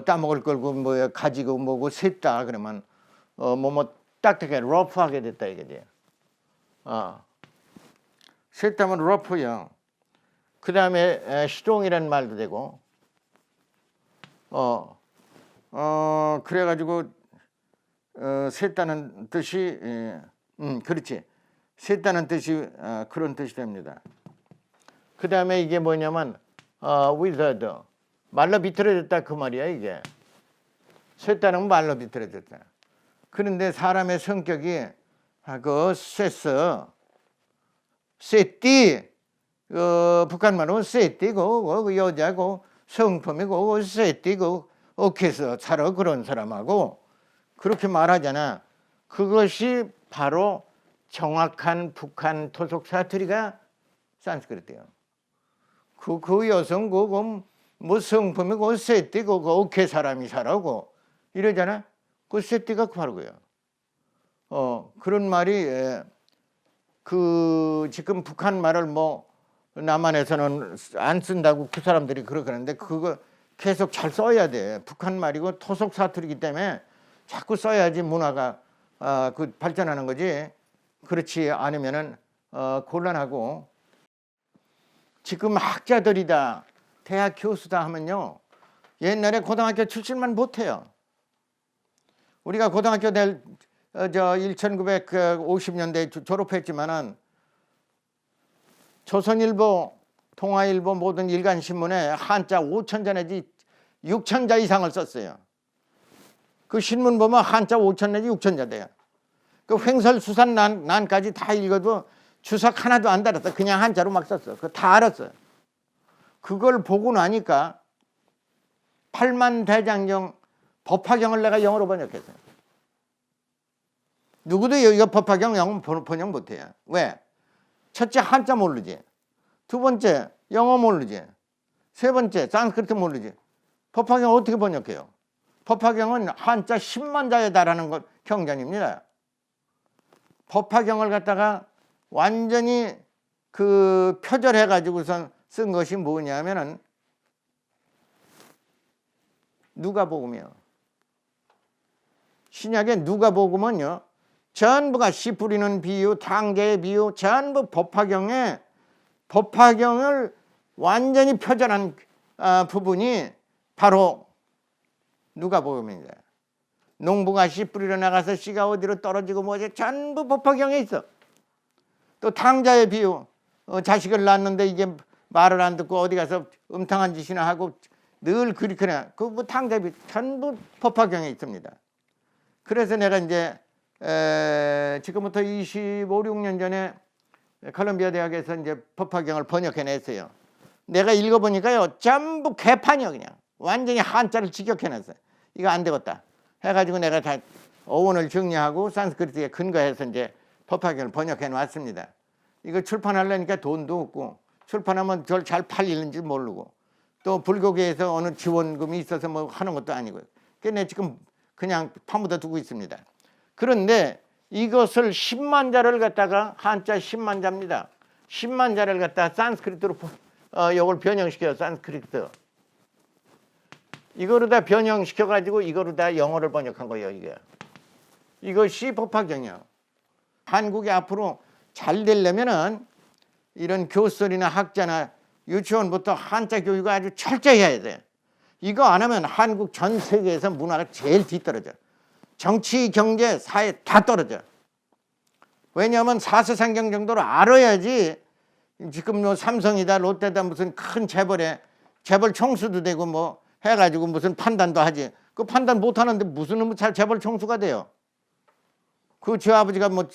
[SPEAKER 2] 따먹을 걸고 뭐 가지고 뭐고 쇠다 그러면 딱딱하게 러프하게 됐다 이거지. 쇠다면 러프요. 그 다음에 시동이라는 말도 되고. 그래가지고 쇠다는 뜻이 그렇지. 쇠다는 뜻이 그런 뜻이 됩니다. 그 다음에 이게 뭐냐면 withered 말로 비틀어졌다 그 말이야 이게. 쇠다는 말로 비틀어졌다. 그런데 사람의 성격이 쇠띠 북한 말로 쇠띠고 여자고 성품이고 쇠띠고 억해서 살아 그런 사람하고 그렇게 말하잖아. 그것이 바로 정확한 북한 토속 사투리가 산스크리트예요. 그 여성 뭐 성품이고 쇠띠고 억해 사람이 살아고 이러잖아. 그 쇠띠가 바로 그거예요. 그런 말이 지금 북한 말을 뭐 남한에서는 안 쓴다고 그 사람들이 그러는데 그거 계속 잘 써야 돼. 북한 말이고 토속 사투리이기 때문에 자꾸 써야지 문화가 발전하는 거지. 그렇지 않으면은 곤란하고. 지금 학자들이다, 대학 교수다 하면요, 옛날에 고등학교 출신만 못해요. 우리가 고등학교 1950년대에 졸업했지만은 조선일보, 동아일보 모든 일간신문에 한자 5,000자 내지 6,000자 이상을 썼어요. 그 신문 보면 한자 5,000 내지 6,000자 돼요. 그 횡설수산난까지 다 읽어도 주석 하나도 안 달았어. 그냥 한자로 막 썼어. 그거 다 알았어요. 그걸 보고 나니까 8만 대장경 법화경을 내가 영어로 번역했어요. 누구도 여기가 법화경 영어 번역 못해요. 왜? 첫째 한자 모르지. 두 번째 영어 모르지. 세 번째, 산스크리트 모르지. 법화경 어떻게 번역해요? 법화경은 한자 10만 자에 달하는 것 경전입니다. 법화경을 갖다가 완전히 그 표절해 가지고선 쓴 것이 뭐냐면은 누가복음이요. 신약의 누가복음은요, 전부가 씨 뿌리는 비유, 탕자의 비유, 전부 법화경을 완전히 표절한 부분이 바로 누가복음입니다. 농부가 씨 뿌리러 나가서 씨가 어디로 떨어지고 뭐지 전부 법화경에 있어. 또 탕자의 비유, 자식을 낳았는데 이게 말을 안 듣고 어디 가서 음탕한 짓이나 하고 늘 그렇거나 그 뭐 탕자의 비유 전부 법화경에 있습니다. 그래서 내가 이제 지금부터 25, 6년 전에 콜롬비아 대학에서 이제 법화경을 번역해냈어요. 내가 읽어보니까요, 전부 개판이요. 그냥 완전히 한자를 직역해냈어요. 이거 안 되겠다 해가지고 내가 다 어원을 정리하고 산스크리트에 근거해서 이제 법화경을 번역해 놨습니다. 이거 출판하려니까 돈도 없고, 출판하면 잘 팔리는지 모르고, 또 불교계에서 어느 지원금이 있어서 뭐 하는 것도 아니고요. 그래서 내가 지금 그냥 파묻어 두고 있습니다. 그런데 이것을 10만 자를 갖다가, 한자 10만 자입니다. 10만 자를 갖다가 산스크리트로 이걸 변형시켜요. 산스크리트. 이거로 다 변형시켜 가지고 이거로 다 영어를 번역한 거예요. 이것이 법화경이요. 한국이 앞으로 잘 되려면은 이런 교수들이나 학자나 유치원부터 한자 교육을 아주 철저히 해야 돼. 이거 안 하면 한국 전 세계에서 문화가 제일 뒤떨어져. 정치, 경제, 사회 다 떨어져. 왜냐하면 사서상경 정도로 알아야지 지금 뭐 삼성이다 롯데다 무슨 큰 재벌에 재벌 총수도 되고 뭐 해가지고 무슨 판단도 하지. 그 판단 못하는데 무슨 재벌 총수가 돼요. 그 제 아버지가 뭐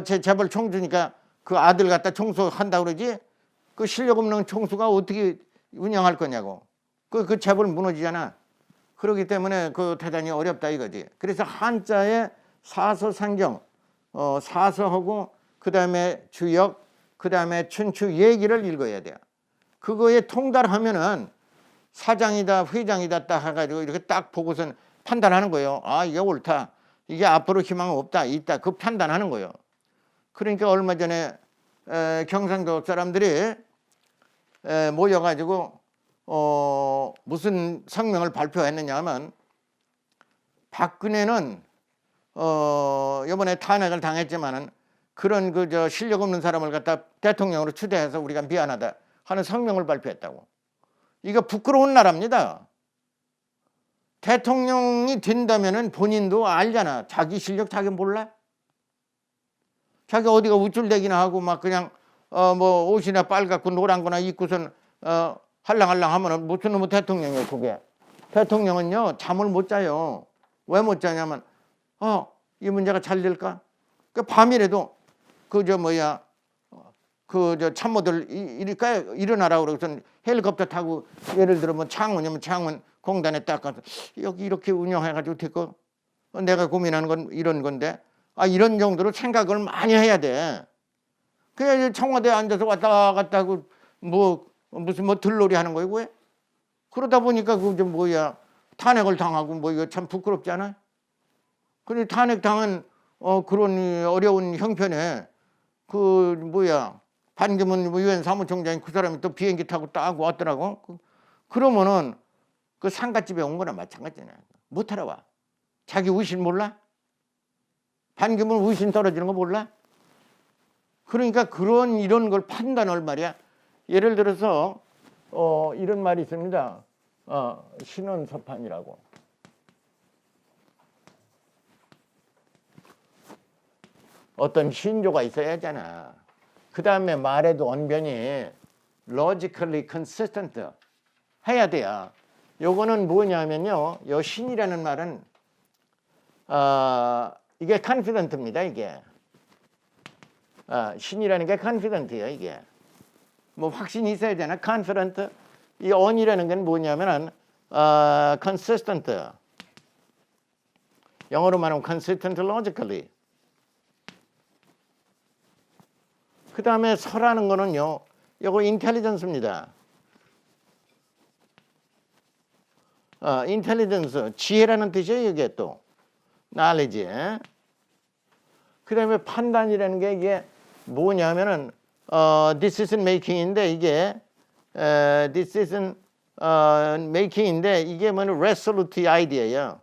[SPEAKER 2] 제 재벌 총수니까 그 아들 갖다 총수한다고 그러지. 그 실력 없는 총수가 어떻게 운영할 거냐고. 그 재벌 무너지잖아. 그렇기 때문에 그 대단히 어렵다 이거지. 그래서 한자의 사서상경, 사서하고 그 다음에 주역, 그 다음에 춘추 얘기를 읽어야 돼요. 그거에 통달하면은 사장이다 회장이다 딱 해가지고 이렇게 딱 보고선 판단하는 거예요. 아, 이게 옳다. 이게 앞으로 희망 없다. 있다. 그 판단하는 거예요. 그러니까 얼마 전에 경상도 사람들이 모여가지고 무슨 성명을 발표했느냐 하면, 박근혜는 이번에 탄핵을 당했지만은 그런 그 실력 없는 사람을 갖다 대통령으로 추대해서 우리가 미안하다 하는 성명을 발표했다고. 이거 부끄러운 나라입니다. 대통령이 된다면은 본인도 알잖아. 자기 실력 자기 몰라? 자기 어디가 우쭐대기나 하고 막 그냥 뭐 옷이나 빨갛고 노란 거나 입고선 할랑할랑 하면은 무슨 놈의 대통령이에요, 그게. 대통령은요, 잠을 못 자요. 왜 못 자냐면, 이 문제가 잘 될까? 그 밤이라도 참모들 일어나라고 그러고선 헬리콥터 타고 예를 들어 뭐 창원이면 창원 공단에 딱 가서 여기 이렇게 운영해가지고 됐고, 내가 고민하는 건 이런 건데, 이런 정도로 생각을 많이 해야 돼. 그냥 청와대에 앉아서 왔다 갔다 하고 무슨 들놀이 하는 거예요, 왜? 그러다 보니까 탄핵을 당하고 이거 참 부끄럽지 않아? 근데 탄핵 당한 그런 어려운 형편에 반기문 유엔 사무총장이 그 사람이 또 비행기 타고 딱 왔더라고. 그러면은 그 상갓집에 온 거나 마찬가지잖아. 못 하러 와. 자기 의신 몰라? 반기문 의신 떨어지는 거 몰라? 그러니까 이런 걸 판단할 말이야. 예를 들어서 이런 말이 있습니다. 신원서판이라고. 어떤 신조가 있어야 하잖아. 그 다음에 말에도 언변이 logically consistent 해야 돼요. 요거는 뭐냐면요, 요 신이라는 말은 이게 confident입니다. 이게 신이라는 게 confident예요. 이게 뭐 확신이 있어야 되나? confident. 이 on이라는 건 뭐냐면은 consistent. 영어로 말하면 consistent logically. 그 다음에 서라는 거는요, 요거 인텔리전스입니다. intelligence, 지혜라는 뜻이에요. 이게 또 knowledge. 그다음에 판단이라는 게 이게 뭐냐면은 decision making인데 이게 decision making인데 이게 뭐는 resolute idea예요.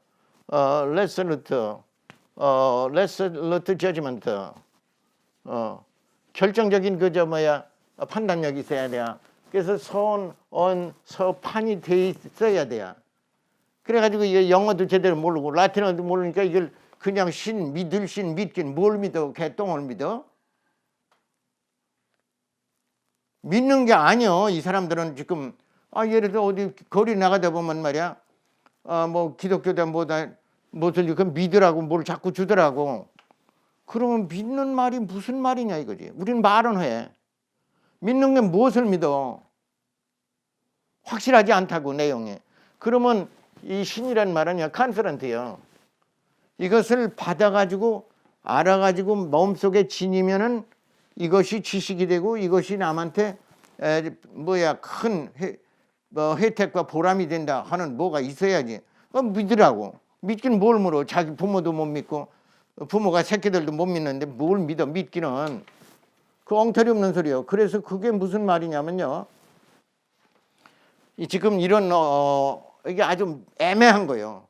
[SPEAKER 2] resolute judgment. 결정적인 그저 뭐야 판단력이 있어야 돼요. 그래서 서판이 돼 있어야 돼요. 그래가지고 이게 영어도 제대로 모르고 라틴어도 모르니까 이걸 그냥 믿을 믿긴 뭘 믿어? 개똥을 믿어? 믿는 게 아니요. 이 사람들은 지금 예를 들어 어디 거리 나가다 보면 말이야 뭐 기독교다 뭐다 무엇을 이렇게 믿으라고 뭘 자꾸 주더라고. 그러면 믿는 말이 무슨 말이냐 이거지. 우리는 말은 해. 믿는 게 무엇을 믿어? 확실하지 않다고 내용이. 그러면 이 신이란 말은요, 컨피던트요. 이것을 받아가지고 알아가지고 마음속에 지니면은 이것이 지식이 되고 이것이 남한테 큰 혜택과 보람이 된다 하는 뭐가 있어야지. 믿으라고. 믿긴 뭘 물어? 자기 부모도 못 믿고 부모가 새끼들도 못 믿는데 뭘 믿어? 믿기는 그 엉터리 없는 소리요. 그래서 그게 무슨 말이냐면요. 지금 이런 이게 아주 애매한 거예요.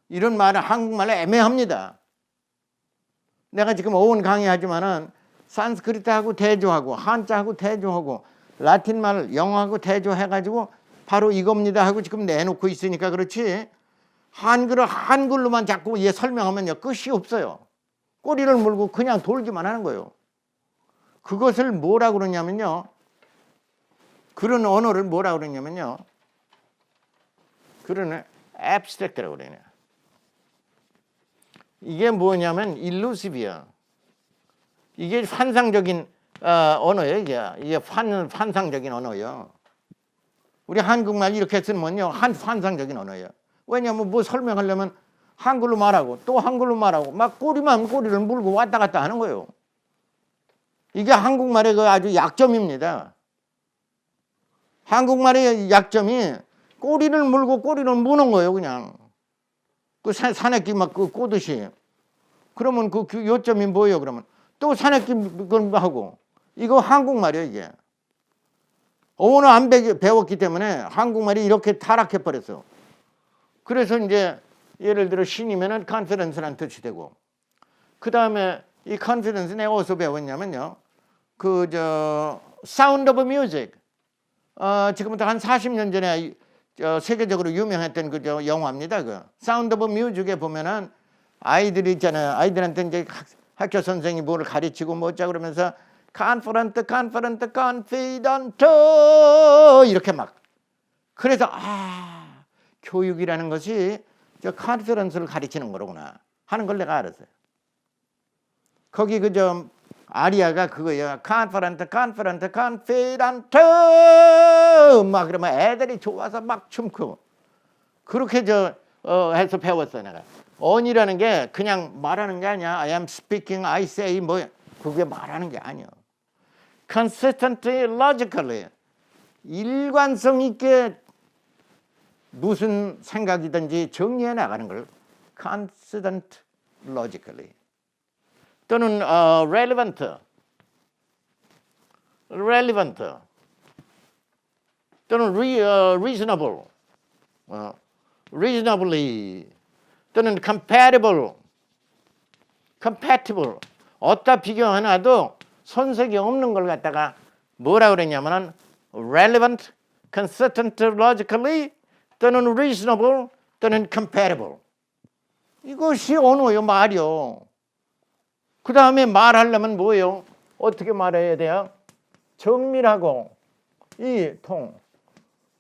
[SPEAKER 2] 이런 말은 한국말로 애매합니다. 내가 지금 어원 강의하지만은 산스크리트하고 대조하고 한자하고 대조하고 라틴말 영어하고 대조해가지고 바로 이겁니다 하고 지금 내놓고 있으니까 그렇지. 한글을 한글로만 자꾸 설명하면요 끝이 없어요. 꼬리를 물고 그냥 돌기만 하는 거예요. 그것을 뭐라 그러냐면요. 그런 언어를 뭐라 그러냐면요. 그런 abstract라고 그러네. 이게 뭐냐면 illusive야. 이게 환상적인 언어예요. 이게 환상적인 언어예요. 우리 한국말 이렇게 쓰면요 환상적인 언어예요. 왜냐하면 뭐 설명하려면 한글로 말하고 또 한글로 말하고 막 꼬리를 물고 왔다 갔다 하는 거예요. 이게 한국말의 그 아주 약점입니다. 한국말의 약점이 꼬리를 물고 꼬리를 무는 거예요, 그냥. 그 사내끼 막 꼬듯이. 그러면 그 요점이 뭐예요, 그러면? 또 사내끼 하고. 이거 한국말이에요, 이게. 어원을 안 배웠기 때문에 한국말이 이렇게 타락해 버렸어. 그래서 이제 예를 들어 신이면은 컨피던스라는 뜻이 되고. 그 다음에 이 컨피던스 내가 어디서 배웠냐면요. 사운드 오브 뮤직. 지금부터 한 40년 전에 세계적으로 유명했던 영화입니다. 사운드 오브 뮤직에 보면은 아이들이 있잖아요. 아이들한테 이제 학교 선생이 뭐를 가르치고 뭐자 그러면서 confident 이렇게 막. 그래서 교육이라는 것이 confidence를 가르치는 거로구나 하는 걸 내가 알았어요. 거기 아리아가 그거예요. confident 막 그러면 애들이 좋아서 막 춤추고 그렇게 해서 배웠어요 내가. 언이라는 게 그냥 말하는 게 아니야. I am speaking, I say 뭐 그게 말하는 게 아니야. consistently, logically 일관성 있게 무슨 생각이든지 정리해 나가는 걸 consistent, logically 또는 relevant 또는 reasonable, reasonably 또는 compatible 어디다 비교하나도 손색이 없는 걸 갖다가 뭐라 그랬냐면은 relevant, consistent, logically 또는 reasonable 또는 compatible 이것이 언어요, 말이요. 그 다음에 말하려면 뭐예요? 어떻게 말해야 돼요? 정밀하고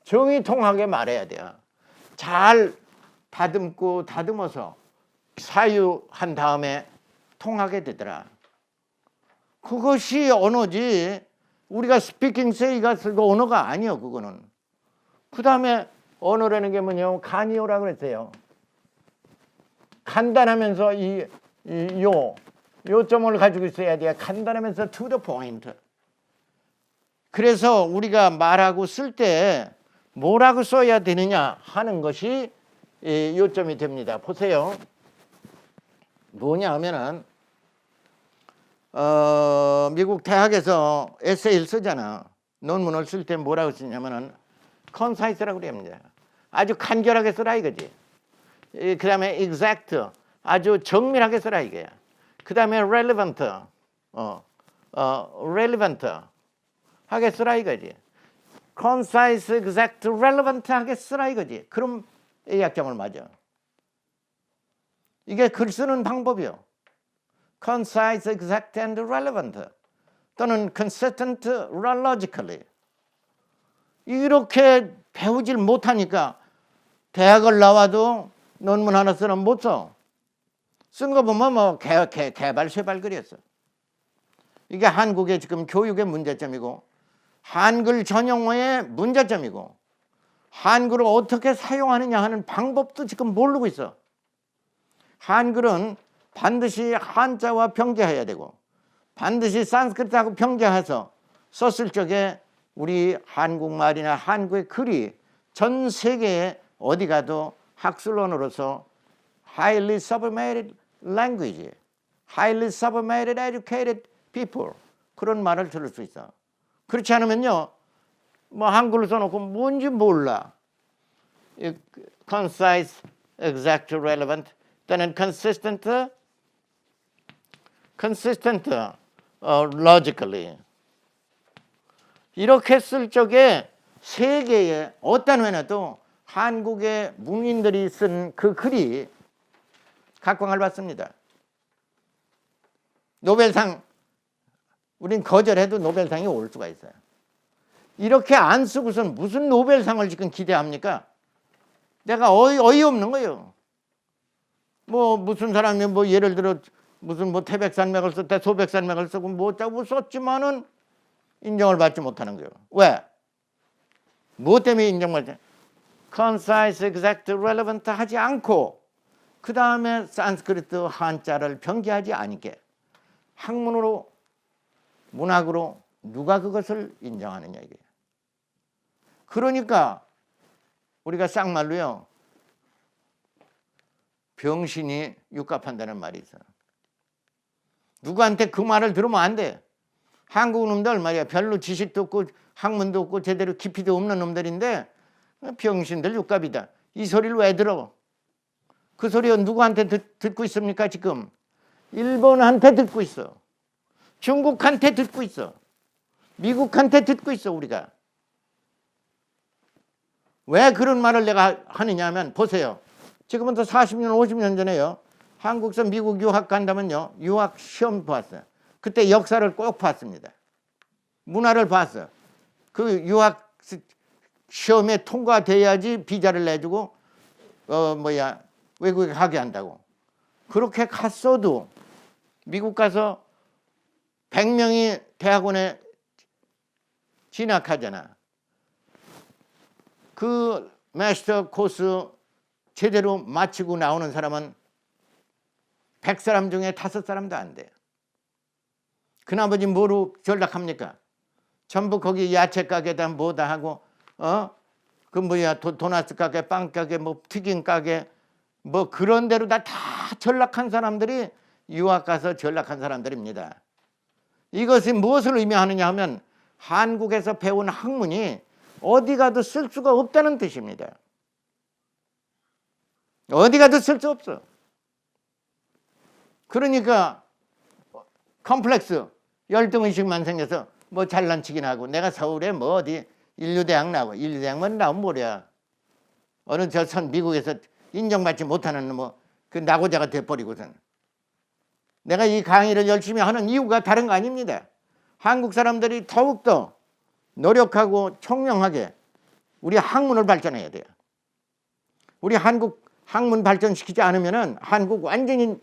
[SPEAKER 2] 정이 통하게 말해야 돼요. 잘 다듬어서 사유한 다음에 통하게 되더라. 그것이 언어지 우리가 스피킹 세이가 쓰고 언어가 아니요 그거는. 그 다음에 언어라는 게 뭐냐면 간이요라고 그랬어요. 간단하면서 요점을 가지고 있어야 돼요. 간단하면서 to the point. 그래서 우리가 말하고 쓸 때 뭐라고 써야 되느냐 하는 것이 이 요점이 됩니다. 보세요. 뭐냐 하면은 미국 대학에서 에세이를 쓰잖아. 논문을 쓸 때 뭐라고 쓰냐면은 컨사이스라고 그럽니다. 아주 간결하게 쓰라 이거지. 그 다음에 exact, 아주 정밀하게 쓰라 이거야. 그 다음에 relevant, relevant 하게 쓰라 이거지. concise, exact, relevant 하게 쓰라 이거지. 그럼 이 약점을 맞아. 이게 글 쓰는 방법이요. concise, exact, and relevant 또는 consistent, logically. 이렇게 배우질 못하니까 대학을 나와도 논문 하나 쓰면 못 써. 쓴 거 보면 뭐 개발 그렸어. 이게 한국의 지금 교육의 문제점이고 한글 전용어의 문제점이고 한글을 어떻게 사용하느냐 하는 방법도 지금 모르고 있어. 한글은 반드시 한자와 병제해야 되고 반드시 산스크리트하고 병제해서 썼을 적에 우리 한국말이나 한국의 글이 전 세계에 어디 가도 학술론으로서 highly sublimated language, highly sublimated educated people 그런 말을 들을 수 있어. 그렇지 않으면요, 뭐 한글로 써놓고 뭔지 몰라. concise, exact, relevant 또는 consistent, logically 이렇게 쓸 적에 세계에 어떤 회나도 한국의 문인들이 쓴 그 글이 각광을 받습니다. 노벨상 우린 거절해도 노벨상이 올 수가 있어요. 이렇게 안 쓰고선 무슨 노벨상을 지금 기대합니까? 내가 어이없는 거예요. 뭐 무슨 사람이 뭐 예를 들어 무슨 뭐 태백산맥을 썼다 소백산맥을 쓰고 뭐 어쩌고 썼지만은 인정을 받지 못하는 거예요. 왜? 무엇 때문에 인정받지? concise, exact, relevant 하지 않고 그 다음에 산스크리트 한자를 병제하지 않게 학문으로 문학으로 누가 그것을 인정하느냐 이게. 그러니까 우리가 쌍말로요 병신이 육갑한다는 말이 있어. 누구한테 그 말을 들으면 안 돼. 한국 놈들 말이야 별로 지식도 없고 학문도 없고 제대로 깊이도 없는 놈들인데 병신들 육갑이다. 이 소리를 왜 들어? 그 소리 누구한테 듣고 있습니까 지금? 일본한테 듣고 있어. 중국한테 듣고 있어. 미국한테 듣고 있어 우리가. 왜 그런 말을 내가 하느냐 하면 보세요. 지금부터 40년 50년 전에요. 한국에서 미국 유학 간다면요. 유학 시험 봤어요. 그때 역사를 꼭 봤습니다. 문화를 봤어. 그 유학 시험에 통과돼야지 비자를 내주고 외국에 가게 한다고. 그렇게 갔어도 미국 가서 100명이 대학원에 진학하잖아. 그 마스터 코스 제대로 마치고 나오는 사람은 100사람 중에 5사람도 안 돼. 그 나머지 뭐로 전락합니까? 전부 거기 야채 가게다 뭐다 하고 도나스 가게, 빵 가게, 뭐 튀김 가게 뭐 그런 데로 다 전락한 사람들이 유학 가서 전락한 사람들입니다. 이것이 무엇을 의미하느냐 하면 한국에서 배운 학문이 어디 가도 쓸 수가 없다는 뜻입니다. 어디 가도 쓸 수 없어. 그러니까 컴플렉스, 열등의식만 생겨서 뭐 잘난 척이나 하고 내가 서울에 뭐 어디 인류대학 나오고 인류대학만 나오면 뭐야. 어느 미국에서 인정받지 못하는 뭐 그 낙오자가 돼버리고선. 내가 이 강의를 열심히 하는 이유가 다른 거 아닙니다. 한국 사람들이 더욱더 노력하고 총명하게 우리 학문을 발전해야 돼요. 우리 한국 학문 발전시키지 않으면은 한국 완전히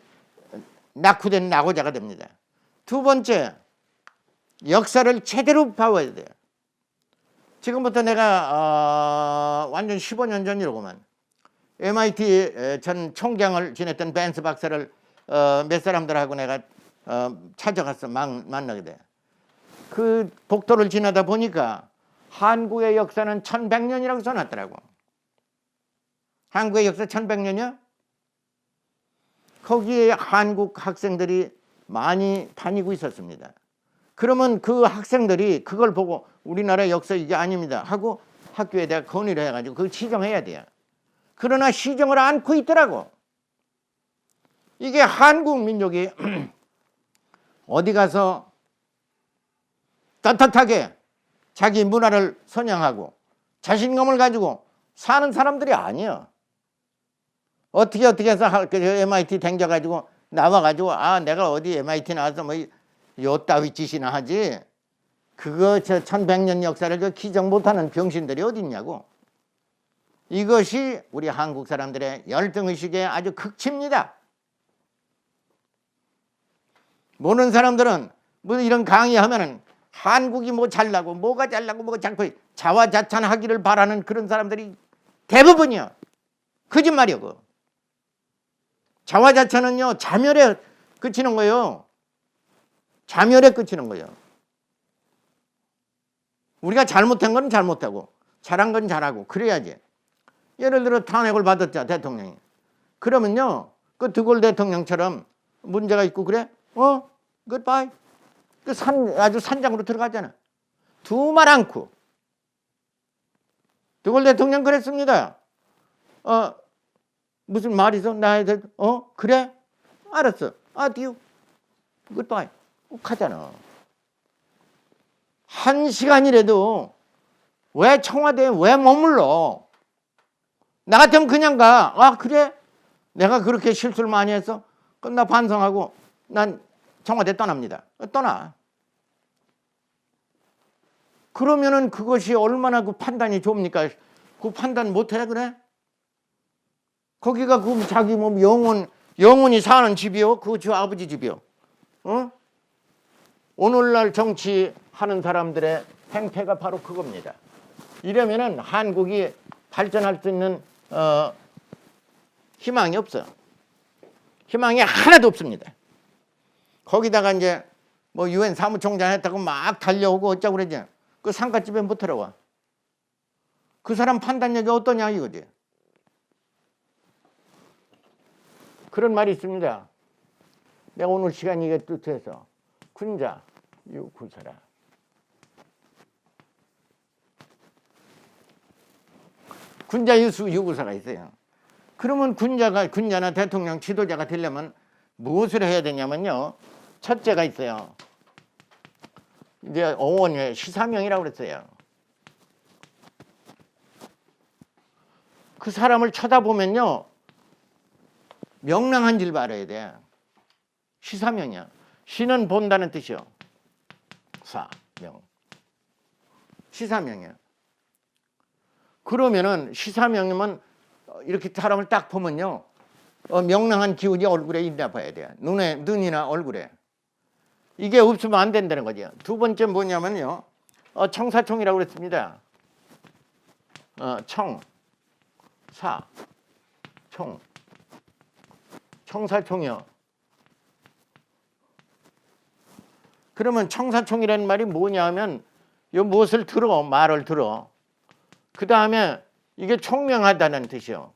[SPEAKER 2] 낙후된 낙오자가 됩니다. 두 번째, 역사를 제대로 배워야 돼요. 지금부터 내가 완전 15년 전이로구만. MIT 전 총장을 지냈던 벤스 박사를 몇 사람들하고 내가 찾아가서 만나게 돼. 그 복도를 지나다 보니까 한국의 역사는 1100년이라고 써놨더라고. 한국의 역사 1100년이요? 거기에 한국 학생들이 많이 다니고 있었습니다. 그러면 그 학생들이 그걸 보고 우리나라 역사 이게 아닙니다 하고 학교에다가 건의를 해가지고 그걸 시정해야 돼요. 그러나 시정을 않고 있더라고. 이게 한국 민족이 어디 가서 떳떳하게 자기 문화를 선양하고 자신감을 가지고 사는 사람들이 아니에요. 어떻게 해서 MIT 댕겨가지고 나와가지고 아 내가 어디 MIT 나와서 뭐 요따위 짓이나 하지. 그거 저 1100년 역사를 그 기정 못하는 병신들이 어디 있냐고. 이것이 우리 한국 사람들의 열등의식의 아주 극치입니다. 모르는 사람들은 뭐 이런 강의하면은 한국이 뭐 잘나고 뭐가 잘나고 뭐가 잘고 자화자찬하기를 바라는 그런 사람들이 대부분이야. 거짓말이야. 그거. 자화자찬은요 자멸에 그치는 거예요. 자멸에 그치는 거예요. 우리가 잘못한 건 잘못하고 잘한 건 잘하고 그래야지. 예를 들어 탄핵을 받았자 대통령이. 그러면요 그 드골 대통령처럼 문제가 있고 그래? 굿바이. 그 아주 산장으로 들어가잖아. 두 말 않고. 드골 대통령 그랬습니다. 무슨 말이 있어? 나한테 그래? 알았어. 아디오. 굿바이. 꼭 하잖아. 1시간이라도 왜 청와대에 왜 머물러? 나 같으면 그냥 가. 아 그래? 내가 그렇게 실수를 많이 했어? 그럼 나 반성하고 난 청와대 떠납니다. 떠나. 그러면은 그것이 얼마나 그 판단이 좋습니까? 그 판단 못해 그래? 거기가 그 자기 몸 영혼이 사는 집이요? 그거 저 아버지 집이요. 오늘날 정치하는 사람들의 행태가 바로 그겁니다. 이러면은 한국이 발전할 수 있는 희망이 없어. 희망이 하나도 없습니다. 거기다가 이제 뭐 UN 사무총장 했다고 막 달려오고 어쩌고 그러지. 그 상가집에 못 들어와. 그 사람 판단력이 어떠냐 이거지. 그런 말이 있습니다. 내가 오늘 시간이 이게 뜻해서 군자 유구서라. 군자 유구서가 있어요. 그러면 군자나 대통령 지도자가 되려면 무엇을 해야 되냐면요. 첫째가 있어요. 이제 어원의 시사명이라고 그랬어요. 그 사람을 쳐다보면요. 명랑한 줄 알아야 돼. 시사명이야. 시는 본다는 뜻이요. 사명. 시사명이야. 그러면은 시사명이면 이렇게 사람을 딱 보면요. 명랑한 기운이 얼굴에 있나 봐야 돼. 눈이나 얼굴에. 이게 없으면 안 된다는 거죠. 두 번째 뭐냐면요. 청사총이라고 그랬습니다. 청사총이요. 그러면 청사총이라는 말이 뭐냐 하면 요 무엇을 들어, 말을 들어. 그 다음에 이게 총명하다는 뜻이요.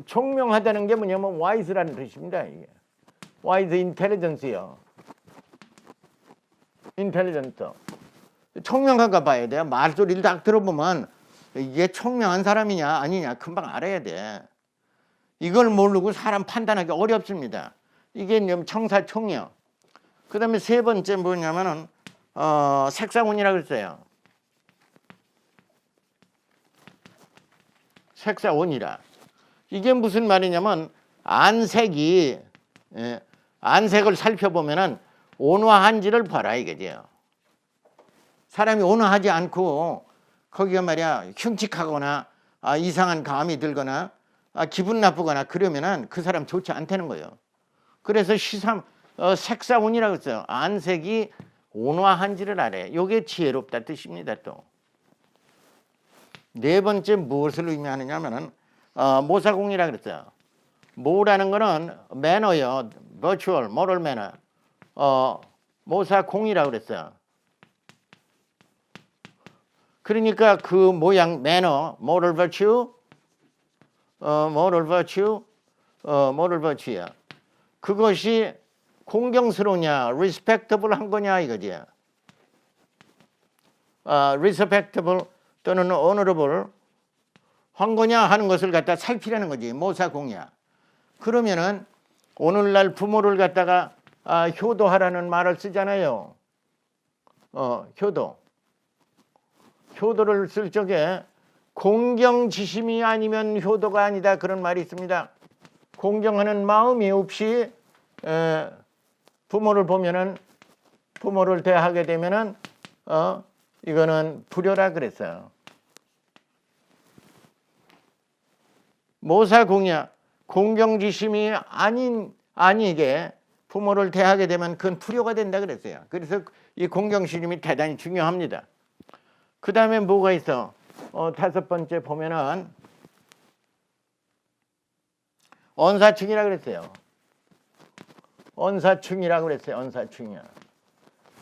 [SPEAKER 2] 총명하다는 게 뭐냐면 wise라는 뜻입니다. 이게. wise intelligence요. intelligent. 총명한가 봐야 돼요. 말소리를 딱 들어보면 이게 총명한 사람이냐 아니냐 금방 알아야 돼. 이걸 모르고 사람 판단하기 어렵습니다. 이게 청사총이요. 그 다음에 세 번째 뭐냐면은 색사원이라고 그랬어요. 색사원이라. 이게 무슨 말이냐면 안색이 안색을 살펴보면은 온화한지를 봐라 이거죠. 사람이 온화하지 않고 거기가 말이야 흉측하거나 이상한 감이 들거나 기분 나쁘거나 그러면은 그 사람 좋지 않다는 거예요. 그래서 색사운이라고 했어요. 안색이 온화한지를 알아요. 이게 지혜롭다 뜻입니다. 또 네 번째 무엇을 의미하느냐면은 모사공이라 그랬어요. 모라는 거는 매너요. virtual, moral manner. 모사공이라고 그랬어요. 그러니까 그 모양 매너, moral virtue, moral virtue, moral virtue야. 그것이 공경스러우냐, respectable 한 거냐 이거지. respectable 또는 honorable 한 거냐 하는 것을 갖다 살피라는 거지. 모사공야. 그러면은 오늘날 부모를 갖다가 효도하라는 말을 쓰잖아요. 효도를 쓸 적에 공경지심이 아니면 효도가 아니다 그런 말이 있습니다. 공경하는 마음이 없이 부모를 보면은 부모를 대하게 되면은 이거는 불효라 그랬어요. 모사공야 공경지심이 아니게 부모를 대하게 되면 그건 불효가 된다 그랬어요. 그래서 이 공경심이 대단히 중요합니다. 그 다음에 뭐가 있어? 다섯 번째 보면은 언사충이라 그랬어요. 언사충이라고 그랬어요. 언사충이야.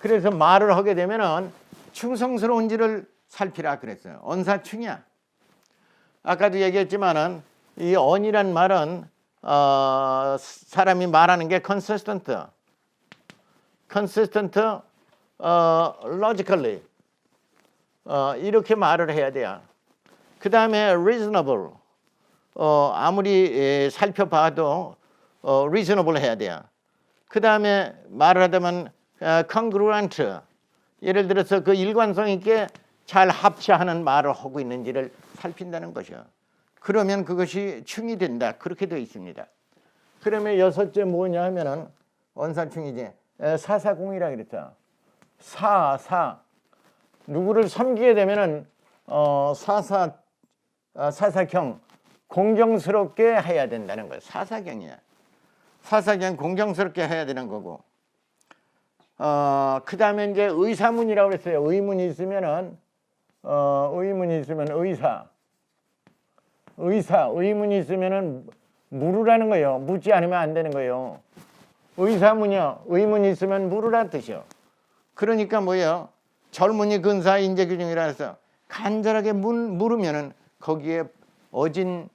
[SPEAKER 2] 그래서 말을 하게 되면은 충성스러운지를 살피라 그랬어요. 언사충이야. 아까도 얘기했지만은 이 언이란 말은 사람이 말하는 게 consistent, logically 이렇게 말을 해야 돼요. 그 다음에 reasonable, 아무리 살펴봐도 reasonable 해야 돼요. 그 다음에 말을 하다면 congruent, 예를 들어서 그 일관성 있게 잘 합치하는 말을 하고 있는지를 살핀다는 것이요. 그러면 그것이 충이 된다. 그렇게 되어 있습니다. 그러면 여섯째 뭐냐 하면은 언사충이지. 사사공이라 그랬죠. 누구를 섬기게 되면은 사사경 공경스럽게 해야 된다는 거예요. 사사경이야. 사사경 공경스럽게 해야 되는 거고. 그 다음에 이제 의사문이라고 그랬어요. 의문이 있으면은 의문이 있으면은 물으라는 거예요. 묻지 않으면 안 되는 거예요. 의사문이요. 의문이 있으면 물으라는 뜻이요. 그러니까 뭐예요? 젊은이 근사 인재규정이라 해서 간절하게 물으면은 거기에 어진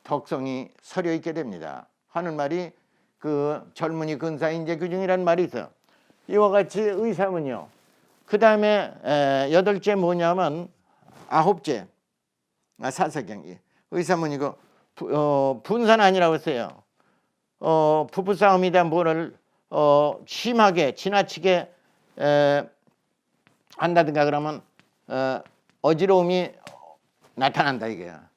[SPEAKER 2] 덕성이 서려 있게 됩니다. 하는 말이 그 젊은이 근사 인재규정이라는 말이 있어요. 이와 같이 의사문이요. 그 다음에 여덟째 뭐냐면 아홉째 사사경이 의사문이고 분산 아니라고 했어요. 부부싸움이다 뭐를 심하게 지나치게 한다든가 그러면 어지러움이 나타난다 이게야.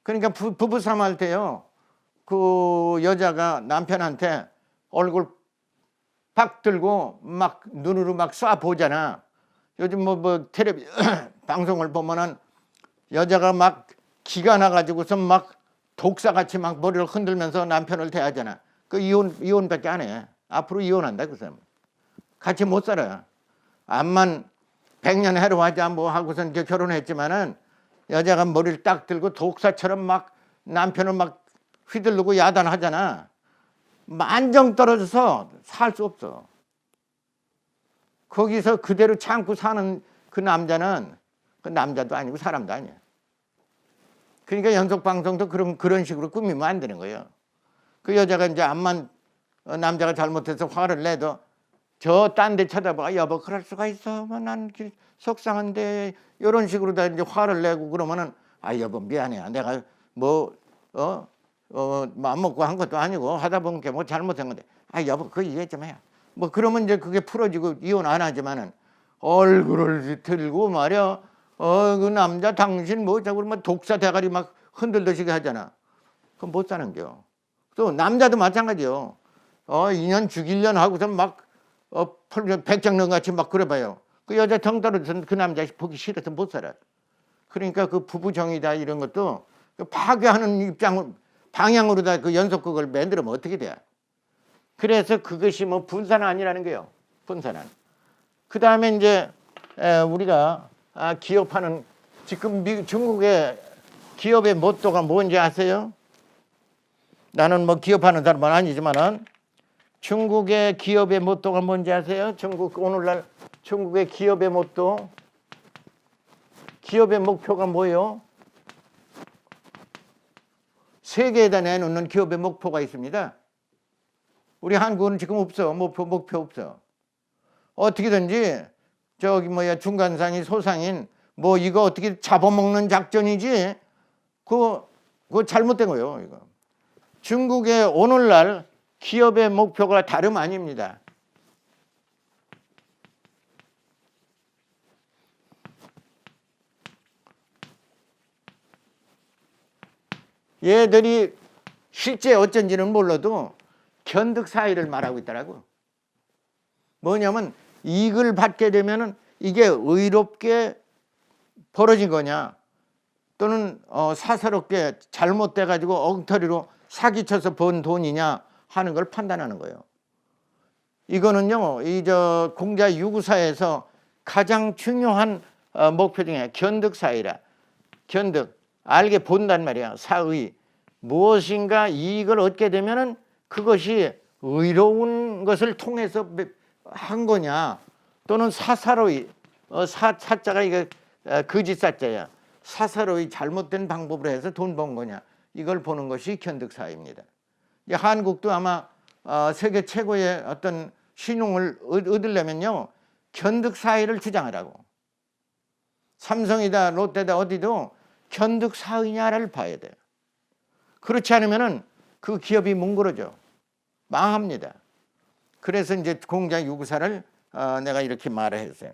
[SPEAKER 2] 그러니까 부부싸움 할 때요. 그 여자가 남편한테 얼굴 팍 들고 막 눈으로 막 쏴 보잖아. 요즘 뭐 텔레비 방송을 보면은 여자가 막 기가 나가지고서 막 독사같이 막 머리를 흔들면서 남편을 대하잖아. 그 이혼밖에 안 해. 앞으로 이혼한다 그 사람. 같이 못 살아요. 암만 100년 해로하자 뭐 하고선 이제 결혼했지만은 여자가 머리를 딱 들고 독사처럼 막 남편을 막 휘두르고 야단하잖아. 만정 떨어져서 살 수 없어. 거기서 그대로 참고 사는 그 남자는 그 남자도 아니고 사람도 아니야. 그러니까 연속방송도 그런 식으로 꾸미면 안 되는 거예요. 그 여자가 이제 암만 남자가 잘못해서 화를 내도 저 딴 데 쳐다봐. 여보 그럴 수가 있어. 난 속상한데 이런 식으로 다 이제 화를 내고 그러면은 여보 미안해. 내가 뭐 마음 먹고 한 것도 아니고 하다 보니까 뭐 잘못한 건데 여보 그거 이해 좀 해요. 뭐 그러면 이제 그게 풀어지고 이혼 안 하지만은 얼굴을 들고 말이야. 그 남자 당신 뭐 자꾸 막 독사 대가리 막 흔들듯이 하잖아. 그럼 못 사는겨. 또 남자도 마찬가지요. 2년 죽일년 하고서 막 백장령 같이 막 그래봐요. 그 여자 정 떨어져서 그 남자 보기 싫어서 못 살아. 그러니까 그 부부정이다 이런 것도 파괴하는 방향으로 다 그 연속극을 만들면 어떻게 돼? 그래서 그것이 뭐 분산 아니라는 거예요. 분산안. 그 다음에 이제 우리가 기업하는 지금 중국의 기업의 모토가 뭔지 아세요? 나는 뭐 기업하는 사람은 아니지만은 중국의 기업의 모토가 뭔지 아세요? 오늘날 중국의 기업의 모토, 기업의 목표가 뭐예요? 세계에다 내놓는 기업의 목표가 있습니다. 우리 한국은 지금 없어. 목표 없어. 어떻게든지 저기 뭐야 중간상인 소상인 뭐 이거 어떻게 잡아먹는 작전이지. 그거 잘못된 거예요. 이거. 중국의 오늘날 기업의 목표가 다름 아닙니다. 얘들이 실제 어쩐지는 몰라도 견득사의를 말하고 있더라고. 뭐냐면 이익을 받게 되면은 이게 의롭게 벌어진 거냐 또는 사사롭게 잘못돼 가지고 엉터리로 사기쳐서 번 돈이냐 하는 걸 판단하는 거예요. 이거는요, 이 저 공자 유구사에서 가장 중요한 목표 중에 견득사의라. 견득 알게 본단 말이야. 사의 무엇인가 이익을 얻게 되면은 그것이 의로운 것을 통해서 한 거냐 또는 사사로이 사자가 이거 거짓 사자야. 사사로이 잘못된 방법으로 해서 돈 번 거냐 이걸 보는 것이 견득사의입니다. 한국도 아마 세계 최고의 어떤 신용을 얻으려면요 견득사의를 주장하라고. 삼성이다 롯데다 어디도 견득사의냐를 봐야 돼요. 그렇지 않으면은 그 기업이 뭉그러져 망합니다. 그래서 이제 공자 유구사를 내가 이렇게 말을 했어요.